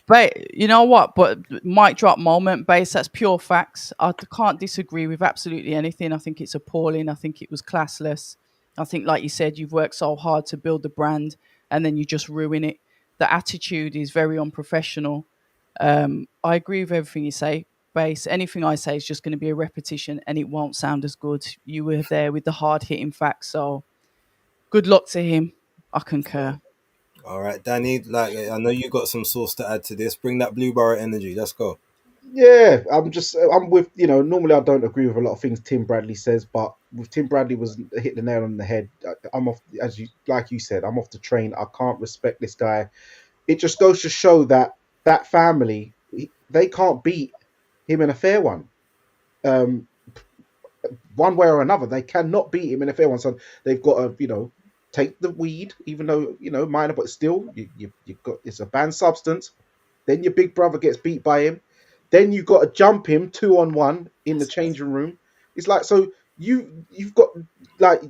but you know what? But mic drop moment, base. That's pure facts. Can't disagree with absolutely anything. I think it's appalling. I think it was classless. I think, like you said, you've worked so hard to build the brand, and then you just ruin it. The attitude is very unprofessional. I agree with everything you say, base. Anything I say is just going to be a repetition, and it won't sound as good. You were there with the hard hitting facts, so good luck to him. I concur. All right, Danny. Like I know you got some sauce to add to this. Bring that Blue Borough energy. Let's go. yeah. I'm with Normally, I don't agree with a lot of things Tim Bradley says, but with Tim Bradley was hit the nail on the head. I'm off, as you said. I'm off the train. I can't respect this guy. It just goes to show that that family, they can't beat him in a fair one. Um, one way or another, they cannot beat him in a fair one. So they've got to, take the weed, even though minor, but still, you got it's a banned substance. Then your big brother gets beat by him. Then you got to jump him 2-on-1 in the changing room. It's like, so you've got like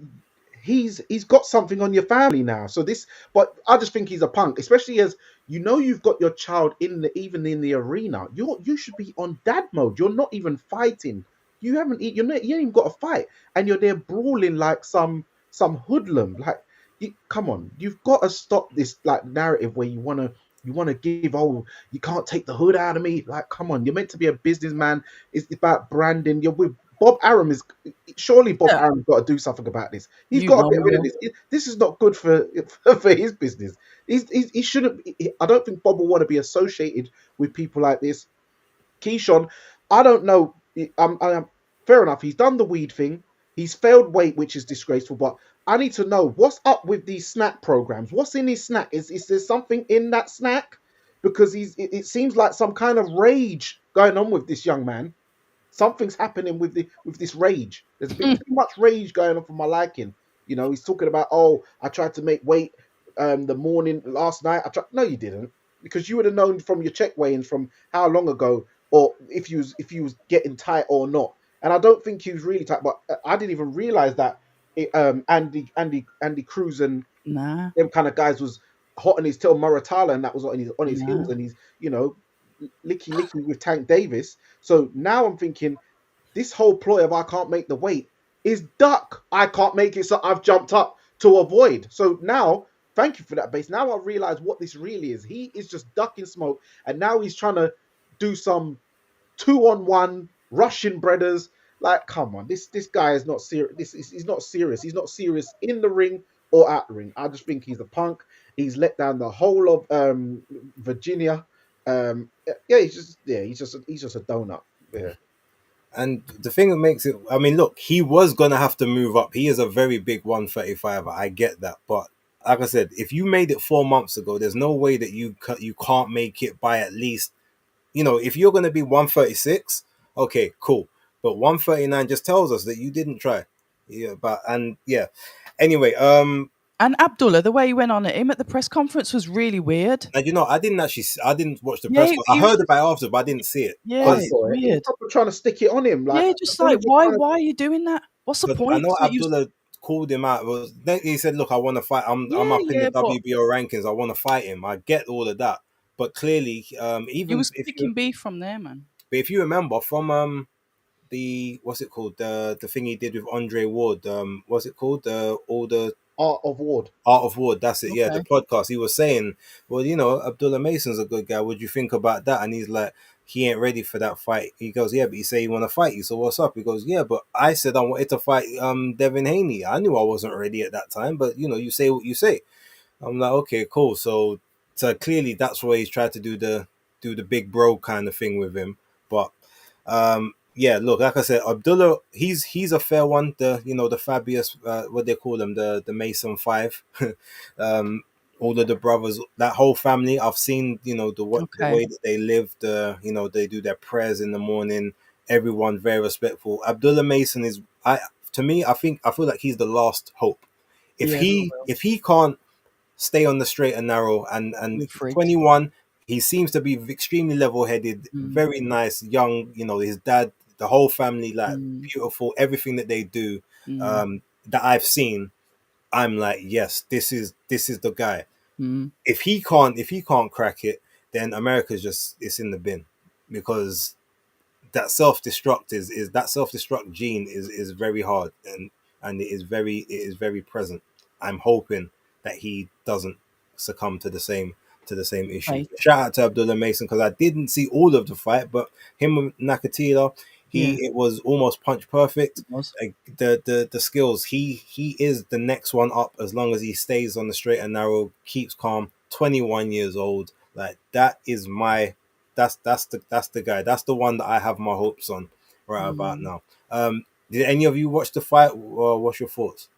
he's got something on your family now. So this, but I just think he's a punk, especially as you've got your child even in the arena. You should be on dad mode. You're not even fighting. You ain't even got a fight, and you're there brawling like some hoodlum. Like, come on, you've got to stop this like narrative where you want to give, oh, you can't take the hood out of me. Like, come on, you're meant to be a businessman. It's about branding. You're with Bob Arum. Surely Bob Yeah, Arum's got to do something about this. He's you got to know get rid of more. this. This is not good for for his business. He shouldn't. I don't think Bob will want to be associated with people like this. Keyshawn, I don't know. Fair enough. He's done the weed thing. He's failed weight, which is disgraceful. But I need to know what's up with these snack programs. What's in his snack? Is there something in that snack? Because it seems like some kind of rage going on with this young man. something's happening with this rage. There's a bit too much rage going on for my liking. You know, he's talking about, oh, I tried to make weight the morning last night. I tried. No, you didn't, because you would have known from your check weigh-ins from how long ago, or if you was getting tight or not. And I don't think he was really tight, but I didn't even realize that Andy Cruz and Nah, them kind of guys was hot on his tail, Muratala, and that was on his heels, nah. and he's, you know, licky with Tank Davis. So now I'm thinking this whole ploy of I can't make the weight is duck. I can't make it, so I've jumped up to avoid. So now, thank you for that, base. Now I realize what this really is. He is just ducking smoke, and now he's trying to do some 2-on-1 Russian brothers. Like, come on, this guy is not serious. He's not serious. He's not serious in the ring or out the ring. I just think he's a punk. He's let down the whole of Virginia. Yeah, he's just a donut. Yeah. And the thing that makes it, I mean, look, he was gonna have to move up. He is a very big 135. I get that, but like I said, if you made it 4 months ago, there's no way that you can't make it by at least, you know, if you're gonna be 136, okay, cool. But 139 just tells us that you didn't try. Yeah, but and yeah. Anyway, And Abdullah, the way he went on at him at the press conference was really weird. and I didn't watch the Yeah, press. I he was heard just, about it after, but I didn't see it yeah, I because it's saw it. He's weird. probably trying to stick it on him. Like, Yeah, I just think like he's just trying to- why are you doing that? What's the I point? know That you- Abdullah called him out. Was then he said, "Look, I want to fight. I'm Yeah, up in the but WBO rankings. I want to fight him. I get all of that, but clearly, he even was picking beef from there, man. if you remember from the what's it called, the thing he did with Andre Ward, what's it called, all the Art of Ward. Art of Ward, that's it. Yeah, the Okay. podcast. He was saying, well, you know, Abdullah Mason's a good guy. What do you think about that? And he's like, he ain't ready for that fight. He goes, yeah, but you say you want to fight you. So what's up? He goes, yeah, but I said I wanted to fight Devin Haney. I knew I wasn't ready at that time, but you know, you say what you say. I'm like, okay, cool. So clearly that's where he's tried to do the big bro kind of thing with him. But yeah, look, like I said, Abdullah, he's a fair one. The Fabius, what they call them, the Mason Five, all of the brothers, that whole family. I've seen, the Okay. way that they live. They do their prayers in the morning. Everyone very respectful. Abdullah Mason is, to me, I feel like he's the last hope. If Yeah, he can't stay on the straight and narrow, and We're freaked. 21, he seems to be extremely level-headed, very nice, young, his dad, the whole family, like beautiful, everything that they do, that I've seen, I'm like, yes, this is the guy. If he can't crack it, then America's just, it's in the bin, because that self-destruct is that self-destruct gene is very hard, and it is very present. I'm hoping that he doesn't succumb to the same issue. Right. Shout out to Abdullah Mason, because I didn't see all of the fight, but him and Nakatila, it was almost punch perfect. It was. Like the skills, he is the next one up, as long as he stays on the straight and narrow, keeps calm. 21 years old, like that is my that's the guy. That's the one that I have my hopes on right about now. Did any of you watch the fight? What's your thoughts?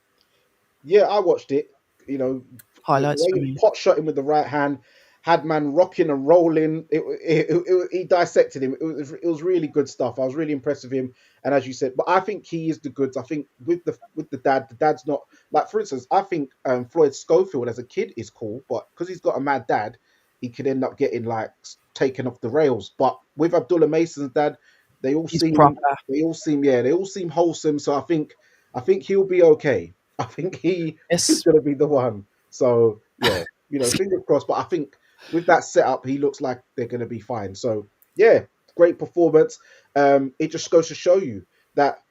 Yeah, I watched it. You know, Highlights the for way he me. pot shot him with the right hand, had man rocking and rolling. He dissected him. It was really good stuff. I was really impressed with him. And as you said, but I think he is the goods. I think with the dad's not, like, for instance, I think Floyd Schofield as a kid is cool, but because he's got a mad dad, he could end up getting like taken off the rails. But with Abdullah Mason's dad, they all He's seem proper. they all seem wholesome. So I think he'll be okay. I think he's Yes. gonna be the one. So yeah, fingers crossed. But I think with that setup, he looks like they're gonna be fine. So yeah, great performance. It just goes to show you that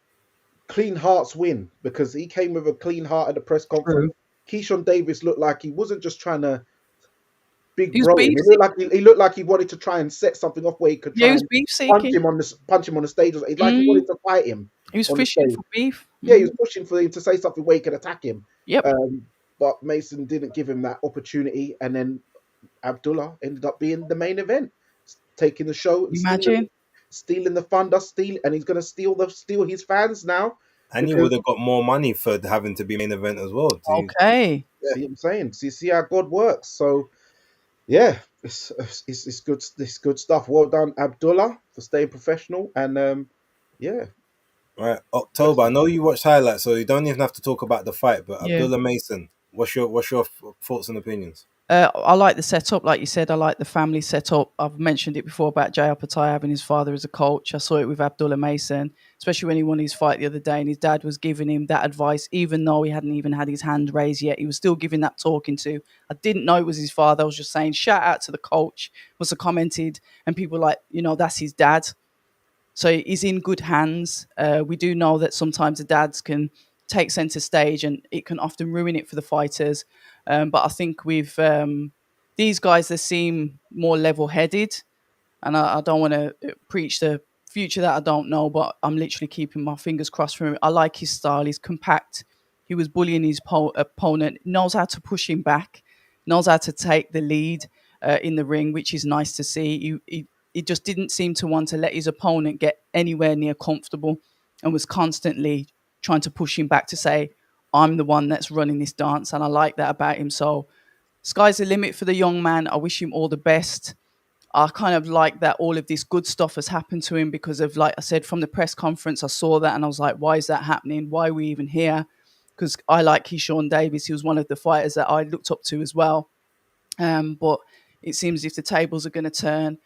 clean hearts win, because he came with a clean heart at the press conference. Keyshawn Davis looked like he wasn't just trying to big He was bro him. beef He looked like he wanted to try and set something off where he could Yeah, try he was and beef punch seeking. him on the stage. Like he wanted to fight him. He was on the fishing stage. for beef. Yeah, he was pushing for him to say something where he could attack him. Yep. But Mason didn't give him that opportunity, and then Abdullah ended up being the main event, taking the show, Imagine. stealing the thunder, and he's gonna steal his fans now. And he would have got more money for having to be main event as well. Okay. Yeah, you know what I'm saying. So you see how God works. So yeah, it's good. It's good stuff. Well done, Abdullah, for staying professional, and Yeah, Right, October. I definitely. know you watched highlights, so you don't even have to talk about the fight. But Yeah. Abdullah Mason, what's your thoughts and opinions? I like the setup, like you said. I like the family setup. I've mentioned it before about Jay Patai having his father as a coach. I saw it with Abdullah Mason, especially when he won his fight the other day, and his dad was giving him that advice, even though he hadn't even had his hand raised yet. He was still giving that talking to. I didn't know it was his father. I was just saying, shout out to the coach. Was commented, and people like, that's his dad. So he's in good hands. We do know that sometimes the dads can take center stage, and it can often ruin it for the fighters. But I think with these guys, they seem more level-headed, and I don't want to preach the future that I don't know, but I'm literally keeping my fingers crossed for him. I like his style. He's compact. He was bullying his opponent, knows how to push him back, knows how to take the lead in the ring, which is nice to see. He just didn't seem to want to let his opponent get anywhere near comfortable, and was constantly trying to push him back to say, I'm the one that's running this dance. And I like that about him. So sky's the limit for the young man. I wish him all the best. I kind of like that all of this good stuff has happened to him because of, like I said, from the press conference, I saw that and I was like, why is that happening? Why are we even here? Because I like Keyshawn Davis. He was one of the fighters that I looked up to as well. But it seems as if the tables are going to turn.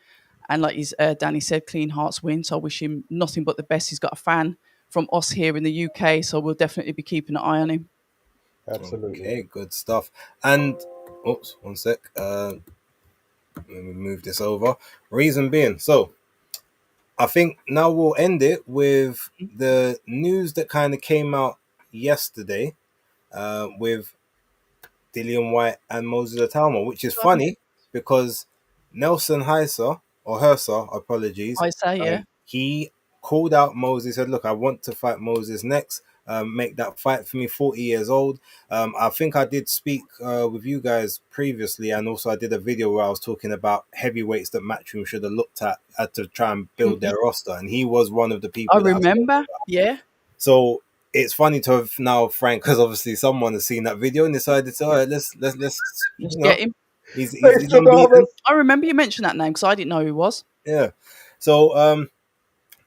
And like Danny said, clean hearts win. So I wish him nothing but the best. He's got a fan from us here in the UK. So we'll definitely be keeping an eye on him. Absolutely. Okay, good stuff. And oops, one sec. Let me move this over. Reason being, so I think now we'll end it with the news that kind of came out yesterday with Dillian White and Moses Atalma, which is funny because Nelson Heiser, or Herser, apologies, I say, yeah. he called out Moses, said, look, I want to fight Moses next. Make that fight for me, 40 years old. I think I did speak with you guys previously, and also I did a video where I was talking about heavyweights that Matchroom should have looked at to try and build their roster, and he was one of the I people that I spoke remember. about. Yeah. So it's funny to have now Frank, because obviously someone has seen that video and decided to, all right, let's Let's you know, get him. he's unbeaten. I remember you mentioned that name because I didn't know who he was. Yeah. So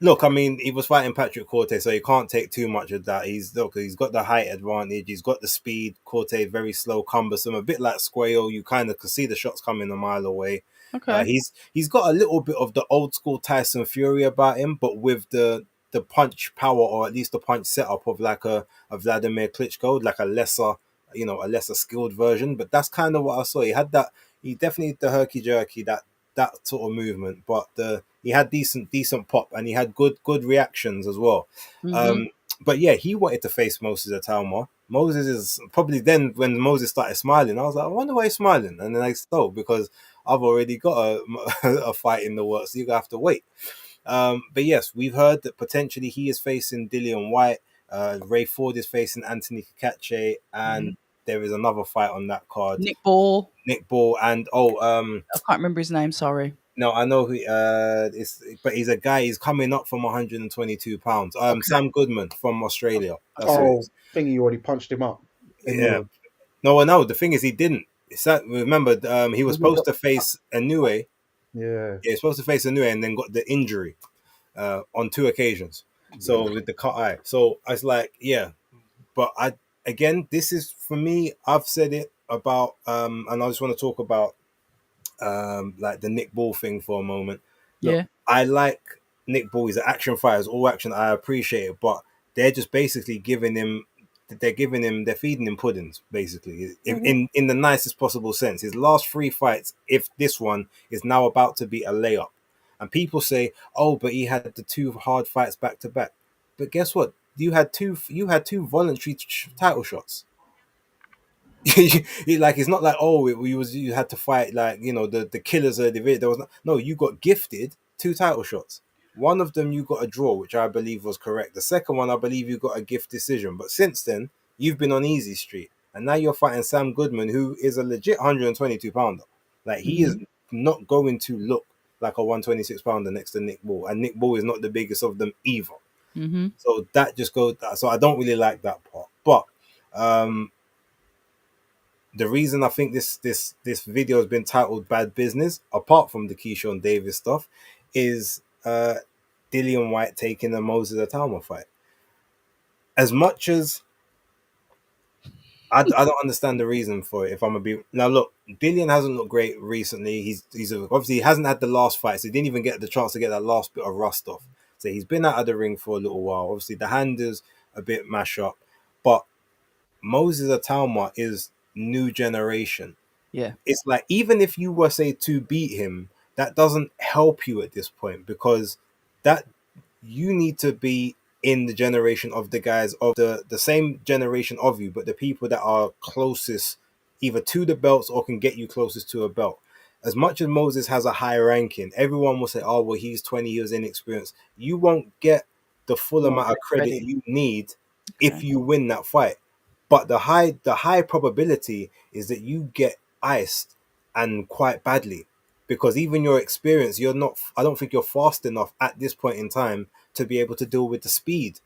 look, I mean, he was fighting Patrick Corte, so you can't take too much of that. He's got the height advantage, he's got the speed. Corte very slow, cumbersome, a bit like Squayo. You kind of could see the shots coming a mile away. Okay. He's got a little bit of the old school Tyson Fury about him, but with the punch power, or at least the punch setup of like a Vladimir Klitschko, like a lesser, a lesser skilled version. But that's kind of what I saw. He had that. He definitely had the herky jerky, that sort of movement, but he had decent pop, and he had good reactions as well. Mm-hmm. But yeah, he wanted to face Moses Atalma. Moses is probably, then when Moses started smiling, I was like, I wonder why he's smiling, and then I stopped because I've already got a fight in the works, so you have to wait. But yes, we've heard that potentially he is facing Dillian White. Ray Ford is facing Anthony Kakache, and there is another fight on that card. Nick Ball. Nick Ball and I can't remember his name. Sorry. no, I know who but he's a guy. He's coming up from 122 pounds. Okay. Sam Goodman from Australia. That's who it Oh, is. thingy, you already punched him up. Yeah. No. The thing is, he didn't. Remember, he was supposed to face Inoue. Yeah. He was supposed to face Inoue, and then got the injury on 2 occasions. So with the cut eye. So I was like, yeah. But this is for me. I've said it about, and I just want to talk about like the Nick Ball thing for a moment. Look, Yeah. I like Nick Ball. He's an action fighter. It's all action. I appreciate it, but they're just basically they're feeding him puddings, basically, in the nicest possible sense. His last 3 fights, if this one is now about to be a layup, and people say, "Oh, but he had the 2 hard fights back to back." But guess what? You had two voluntary title shots. Like, it's not like, oh, you had to fight, like, the killers of the division. There was no, you got gifted 2 title shots. One of them you got a draw, which I believe was correct. The second one, I believe you got a gift decision. But since then, you've been on easy street, and now you're fighting Sam Goodman, who is a legit 122 pounder. Like, he is not going to look like a 126 pounder next to Nick Ball, and Nick Ball is not the biggest of them either. Mm-hmm. So that just goes. So I don't really like that part, but the reason I think this video has been titled "Bad Business," apart from the Keyshawn Davis stuff, is Dillian White taking the Moses Atama fight. As much as I don't understand the reason for it. If I'm gonna be now, look, Dillian hasn't looked great recently. He's obviously he hasn't had the last fight, so he didn't even get the chance to get that last bit of rust off. So he's been out of the ring for a little while. Obviously, the hand is a bit mash up, but Moses Atama is new generation. Yeah. It's like even if you were say to beat him, that doesn't help you at this point because that you need to be in the generation of the guys of the same generation of you, but the people that are closest either to the belts or can get you closest to a belt. As much as Moses has a high ranking, everyone will say, "Oh, well, he's 20 years inexperienced." You won't get the full Won't amount of get credit credit. you need if Okay. you win that fight. But the high probability is that you get iced and quite badly because even your experience, you're not. I don't think you're fast enough at this point in time to be able to deal with the speed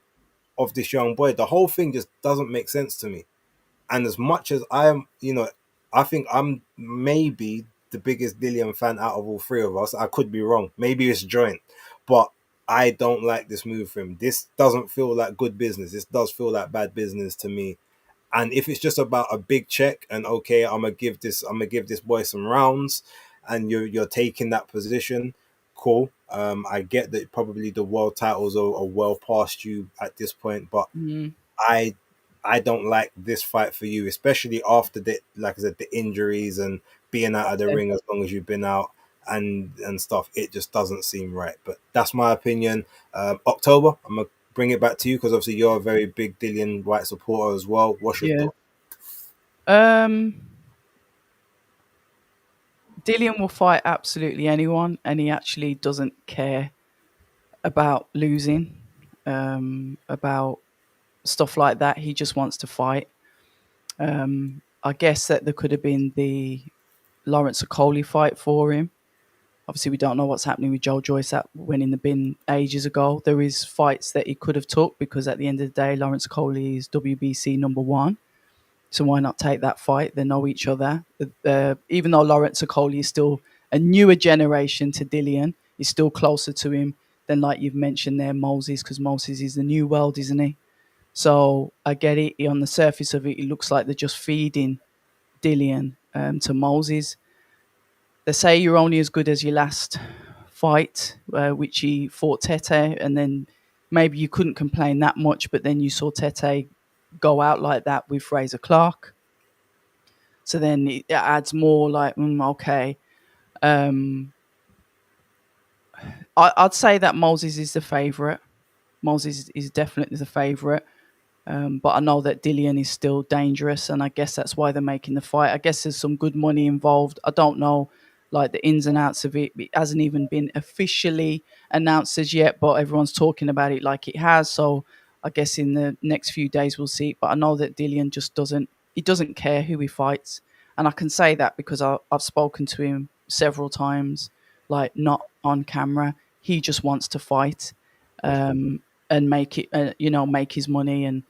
of this young boy. The whole thing just doesn't make sense to me. And as much as I am, I think I'm maybe the biggest Dillian fan out of all three of us. I could be wrong. Maybe it's joint, but I don't like this move for him. This doesn't feel like good business. This does feel like bad business to me. And if it's just about a big check and okay, I'm gonna give this boy some rounds, and you're taking that position, cool. I get that probably the world titles are well past you at this point, but Mm. I I don't like this fight for you, especially after the like I said, the injuries and being out of the Okay. ring as long as you've been out and stuff. It just doesn't seem right. But that's my opinion. October, I'm gonna bring it back to you because obviously you're a very big Dillian White supporter as well. What's your Yeah. thought? Um, Dillian will fight absolutely anyone, and he actually doesn't care about losing, about stuff like that. He just wants to fight. I guess that there could have been the Lawrence Okoli fight for him. Obviously, we don't know what's happening with Joe Joyce. That went in the bin ages ago. There is fights that he could have took because at the end of the day, Lawrence Okoli is WBC #1. So why not take that fight? They know each other. Even though Lawrence Okoli is still a newer generation to Dillian, he's still closer to him than, like you've mentioned there, Moses, because Moses is the new world, isn't he? So I get it. On the surface of it, it looks like they're just feeding Dillian to Moses. They say you're only as good as your last fight, which he fought Tete, and then maybe you couldn't complain that much, but then you saw Tete go out like that with Fraser Clark. So then it adds more like, okay. I'd say that Moses is the favourite. Moses is definitely the favourite. But I know that Dillian is still dangerous, and I guess that's why they're making the fight. I guess there's some good money involved. I don't know, like the ins and outs of it. It hasn't even been officially announced as yet, but everyone's talking about it like it has. So I guess in the next few days we'll see. But I know that Dillian just doesn't. He doesn't care who he fights, and I can say that because I've spoken to him several times, like not on camera. He just wants to fight. And make it, make his money and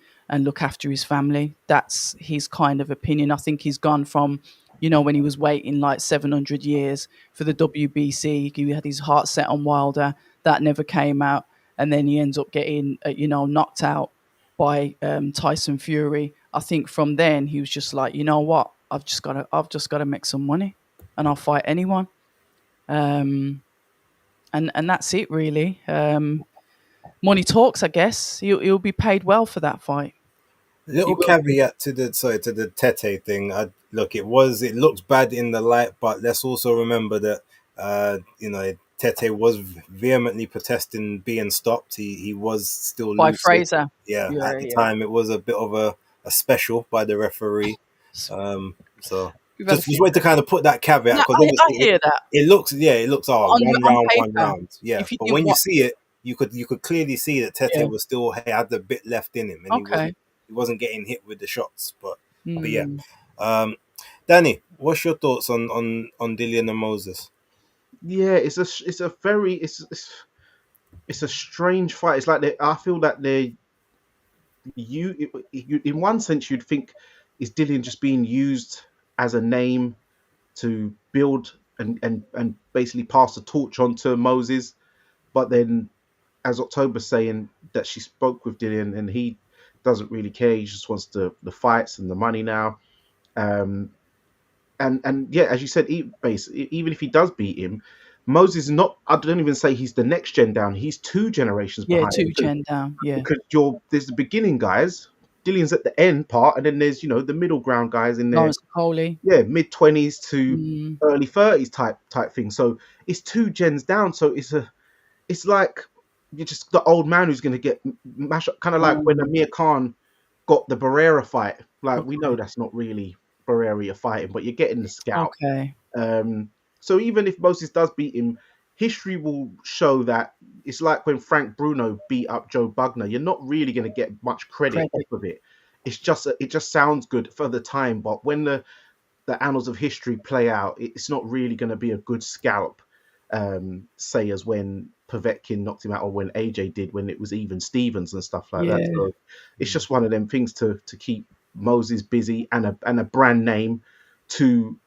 look after his family. That's his kind of opinion. I think he's gone from, when he was waiting like 700 years for the WBC, he had his heart set on Wilder. That never came out. And then he ends up getting, knocked out by Tyson Fury. I think from then he was just like, you know what? I've just got to make some money and I'll fight anyone. And that's it really. Money talks, I guess. He'll be paid well for that fight. He Little will be. caveat to the Tete thing. Look, it looks bad in the light, but let's also remember that Tete was vehemently protesting being stopped. He was still By lucid. Fraser. Yeah, Yeah, at the yeah. time it was a bit of a special by the referee. So We've had a just few. wanted to kind of put that caveat No, because I obviously hear that. it looks On one paper, round. Yeah, if you but didn't when you want, see it, you could clearly see that yeah, Tete was still had a bit left in him, and okay. he wasn't getting hit with the shots. But yeah, Hmm. Danny, what's your thoughts on Dillian and Moses? Yeah, it's a very it's a strange fight. It's like I feel that in one sense you'd think is Dillian just being used as a name to build and basically pass the torch on to Moses, but then as October saying that she spoke with Dillian and he doesn't really care. He just wants the fights and the money now. Um, and yeah, as you said, even if he does beat him, Moses is not. I don't even say he's the next gen down. He's 2 generations Yeah, behind him two gen down. Yeah. because there's the beginning guys. Dillian's at the end part, and then there's the middle ground guys in there. Lawrence Coley. Yeah, mid 20s to Mm, early 30s type thing. So it's 2 gens down. So it's like you're just the old man who's going to get mashed up, kind of like when mm, Amir Khan got the Barrera fight. Like we know okay. that's not really Barrera you're fighting, but you're getting the scout. Okay. Um, so even if Moses does beat him, history will show that it's like when Frank Bruno beat up Joe Bugner. You're not really going to get much credit Credit. off of it. It just sounds good for the time, but when the annals of history play out, it's not really going to be a good scalp. Say as when Povetkin knocked him out, or when AJ did, when it was even Stevens and stuff like that. Yeah. So it's just one of them things to keep Moses busy and a brand name to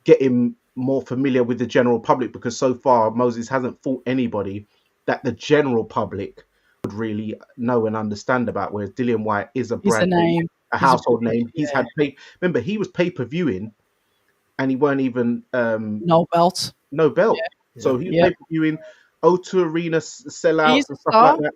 get him more familiar with the general public, because so far Moses hasn't fought anybody that the general public would really know and understand about. Whereas Dillian White is a He's a brand name, name. a He's a household name. He's yeah. had remember he was pay-per-viewing and he weren't even No belt. no belt. Yeah. So he was Yeah. pay-per-viewing O2 Arena sellouts He's a and stuff like star. that.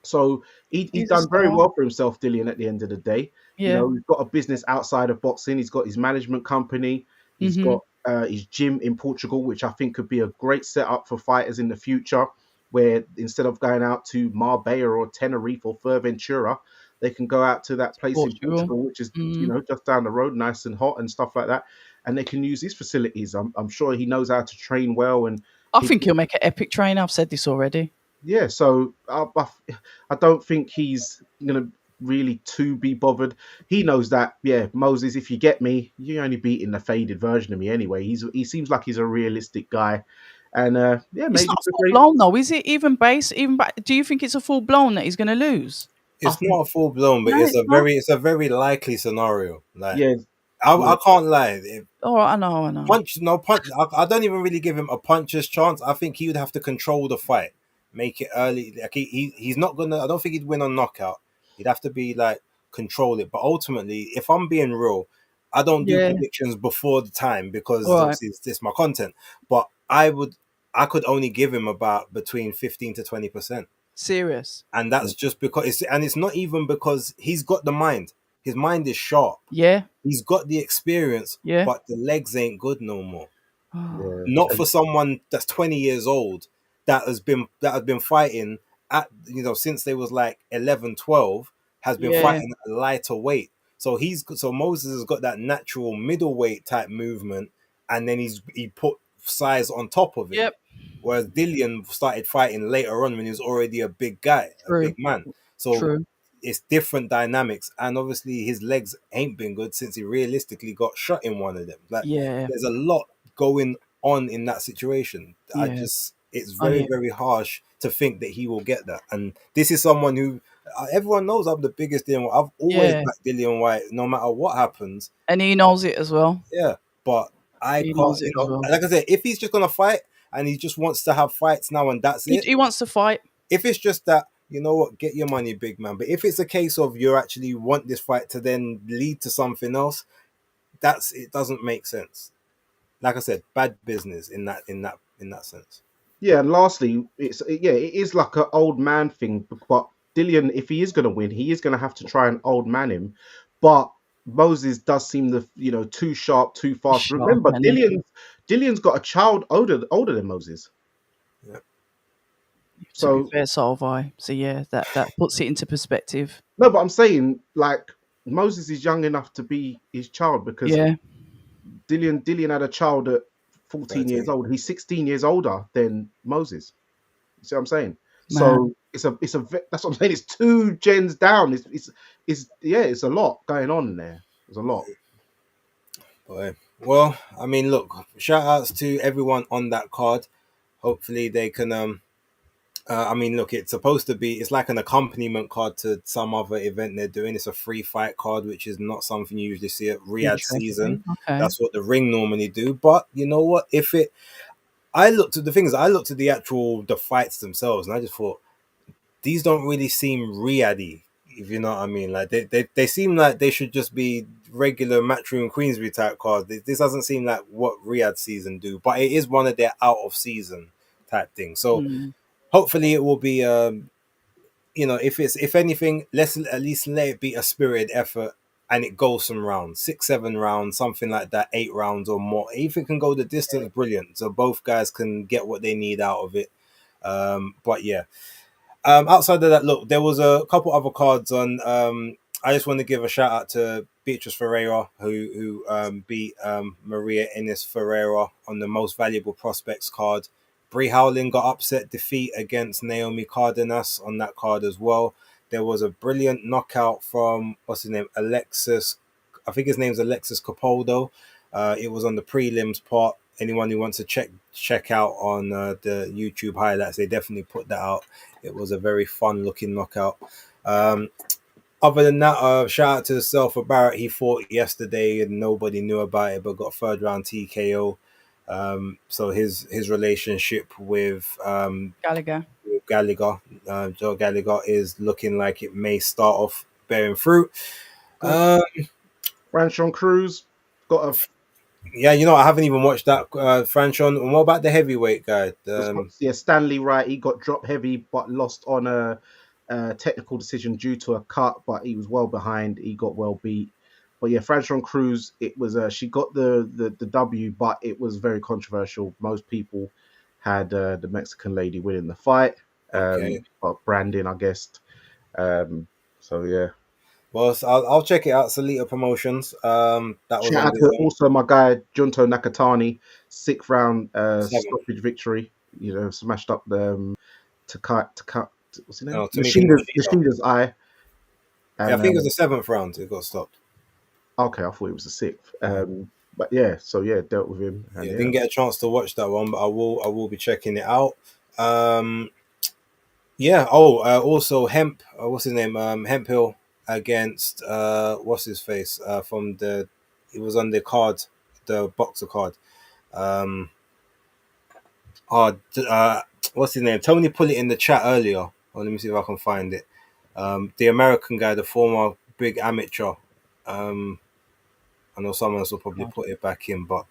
So he's He's a done very star. well for himself, Dillian, at the end of the day. Yeah. He's got a business outside of boxing. He's got his management company. He's Mhm. got his gym in Portugal, which I think could be a great setup for fighters in the future, where instead of going out to Marbella or Tenerife or Fuerteventura, they can go out to that place in Portugal. Portugal, which is Mm. just down the road, nice and hot and stuff like that. And they can use his facilities. I'm sure he knows how to train well, and I think he'll make an epic trainer. I've said this already. yeah, so I don't think he's gonna really to be bothered. He knows that, yeah, Moses, if you get me, you're only beating the faded version of me anyway. He seems like he's a realistic guy, and yeah, It's maybe not it's a full great. blown though, is it? Even base, do you think it's a full blown that he's going to lose? It's not a full blown, but No, it's not. it's a very likely scenario. Like Yeah, I yeah, can't lie. All right, I know. Punch. I don't even really give him a puncher's chance. I think he would have to control the fight, make it early. Like he's not gonna. I don't think he'd win on knockout. He'd have to be like control it. But ultimately, if I'm being real, I don't do Yeah. predictions before the time because All right. obviously it's my content. But I could only give him about between 15 to 20%. Serious. And that's just because it's not even because he's got the mind. His mind is sharp. Yeah. He's got the experience, Yeah. but the legs ain't good no more. yeah. Not for someone that's 20 years old that has been fighting at since they was like 11, 12, has been Yeah. fighting at a lighter weight. So Moses has got that natural middleweight type movement, and then he put size on top of it. Yep. Whereas Dillian started fighting later on when he was already a big guy, True. a big man. So True. it's different dynamics, and obviously his legs ain't been good since he realistically got shot in one of them. Like Yeah. there's a lot going on in that situation. Yeah. It's I very, hear. very harsh to think that he will get that. And this is someone who everyone knows I'm the biggest Dillian White. I've always Yeah. backed Dillian White no matter what happens. And he knows it as well. Yeah, but I He can't, knows it as well. like I said, if he's just gonna fight and he just wants to have fights now and that's it. He wants to fight. If it's just that, you know what, get your money, big man. But if it's a case of you actually want this fight to then lead to something else, it doesn't make sense. Like I said, bad business in that sense. Yeah, and lastly, it is like an old man thing. But Dillian, if he is going to win, he is going to have to try and old man him. But Moses does seem too sharp, too fast. Sharp, Remember, and he- Dillian's got a child older than Moses. Yeah. to be fair, so have I. So yeah, that puts it into perspective. No, but I'm saying like Moses is young enough to be his child, because Yeah. Dillian had a child at 14 years 13. old. He's 16 years older than Moses. You see what I'm saying? Man. So that's what I'm saying. It's 2 gens down. It's a lot going on there. There's a lot. Boy. Well, I mean, look, shout outs to everyone on that card. Hopefully they can I mean, look, it's like an accompaniment card to some other event they're doing. It's a free fight card, which is not something you usually see at Riyadh season. Okay. That's what the Ring normally do. But you know what? I looked at the fights themselves, and I just thought these don't really seem Riyadh, if you know what I mean. Like they seem like they should just be regular Matchroom Queensbury type cards. This doesn't seem like what Riyadh season do, but it is one of their out of season type things. So Mm. hopefully it will be if anything, let's at least let it be a spirited effort and it goes some rounds, 6, 7 rounds, something like that, 8 rounds or more. If it can go the distance, brilliant. So both guys can get what they need out of it. But yeah, outside of that, look, there was a couple other cards on. I just want to give a shout out to Beatrice Ferreira, who beat Maria Ines Ferreira on the most valuable prospects card. Brie Howling got upset defeat against Naomi Cardenas on that card as well. There was a brilliant knockout from what's his name, Alexis. I think his name's Alexis Capoldo. It was on the prelims part. Anyone who wants to check out on the YouTube highlights, they definitely put that out. It was a very fun looking knockout. Other than that, shout out to Selfa Barrett. He fought yesterday and nobody knew about it, but got third round TKO. So his relationship with Gallagher. Joe Gallagher, is looking like it may start off bearing fruit. Franchon Cruz got a Yeah, I haven't even watched that, Franchon. And what about the heavyweight guy? Stanley Wright. He got dropped heavy, but lost on a technical decision due to a cut. But he was well behind. He got well beat. But yeah, Franchon Cruz. It was she got the W, but it was very controversial. Most people had the Mexican lady winning the fight. Okay. But Brandon, I guess. So yeah. Well, I'll check it out. Salita Promotions. That was Shout out to also my guy Junto Nakatani, 6th round stoppage victory. Smashed up the to cut. What's his name? No, Mashida's eye. I think it was the 7th round. It got stopped. Okay, I thought it was the 6th. But yeah, so yeah, dealt with him. And didn't get a chance to watch that one, but I will be checking it out. Yeah. Also Hemp. What's his name? Hemp Hill against what's his face from the. It was on the card, the boxer card. What's his name? Tony put it in the chat earlier. Let me see if I can find it. The American guy, the former big amateur. I know someone else will probably put it back in, but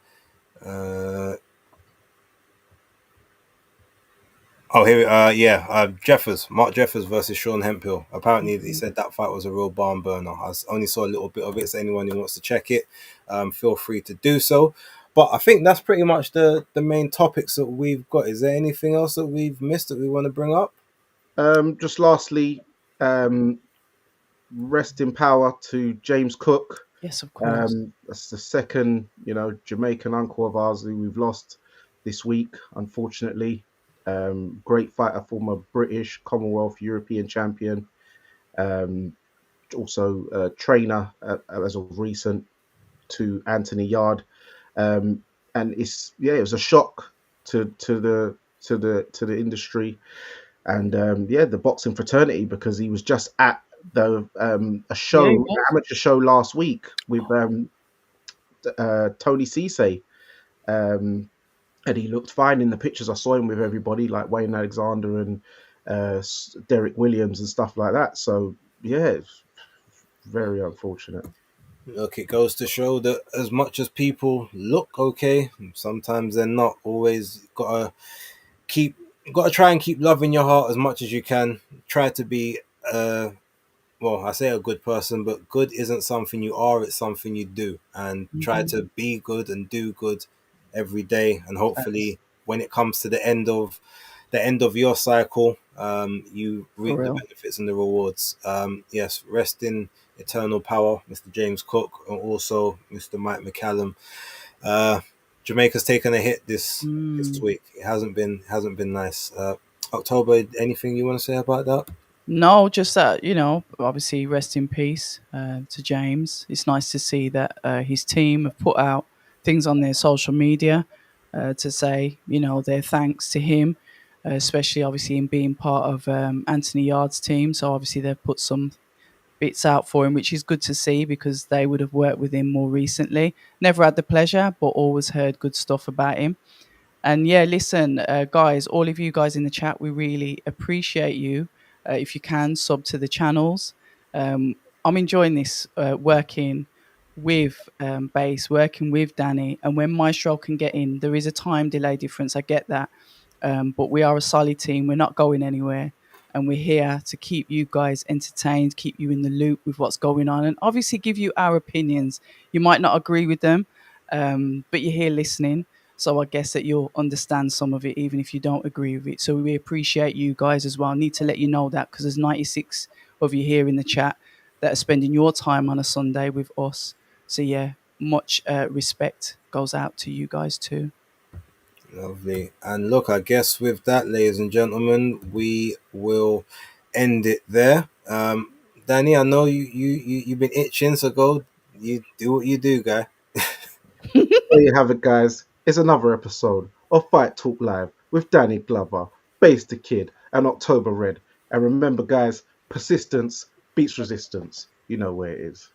Mark Jeffers versus Sean Hemphill. Apparently, he said that fight was a real barn burner. I only saw a little bit of it, so anyone who wants to check it, feel free to do so. But I think that's pretty much the main topics that we've got. Is there anything else that we've missed that we want to bring up? Just lastly, rest in power to James Cook. Yes, of course. That's the second, Jamaican uncle of ours who we've lost this week, unfortunately. Great fighter, former British, Commonwealth, European champion. Also a trainer as of recent to Anthony Yard. And it was a shock to the industry and the boxing fraternity, because he was just at the amateur show last week with Tony Cisse, and he looked fine in the pictures. I saw him with everybody like Wayne Alexander and Derek Williams and stuff like that. So yeah, it's very unfortunate. Look, it goes to show that as much as people look okay, sometimes they're not. Always gotta try and keep love in your heart as much as you can. Try to be I say a good person, but good isn't something you are, it's something you do. And try to be good and do good every day. And hopefully when it comes to the end of your cycle, you reap the benefits and the rewards. Yes, rest in eternal power, Mr. James Cook, and also Mr. Mike McCallum. Jamaica's taken a hit this week. It hasn't been nice. October, anything you want to say about that? No, just that, obviously rest in peace to James. It's nice to see that his team have put out things on their social media to say, their thanks to him, especially obviously in being part of Anthony Yard's team. So obviously they've put some bits out for him, which is good to see because they would have worked with him more recently. Never had the pleasure, but always heard good stuff about him. And yeah, listen, guys, all of you guys in the chat, we really appreciate you. If you can, sub to the channels. I'm enjoying this working with Base, working with Danny, and when Maestro can get in, there is a time delay difference. I get that, but we are a solid team. We're not going anywhere, and we're here to keep you guys entertained, keep you in the loop with what's going on, and obviously give you our opinions. You might not agree with them, but you're here listening. So I guess that you'll understand some of it, even if you don't agree with it. So we appreciate you guys as well. I need to let you know that because there's 96 of you here in the chat that are spending your time on a Sunday with us. So yeah, much respect goes out to you guys too. Lovely. And look, I guess with that, ladies and gentlemen, we will end it there. Danny, I know you've been itching, so go. You do what you do, guy. There you have it, guys. It's another episode of Fight Talk Live with Danny Glover, Base the Kid, and October Red. And remember, guys, persistence beats resistance. You know where it is.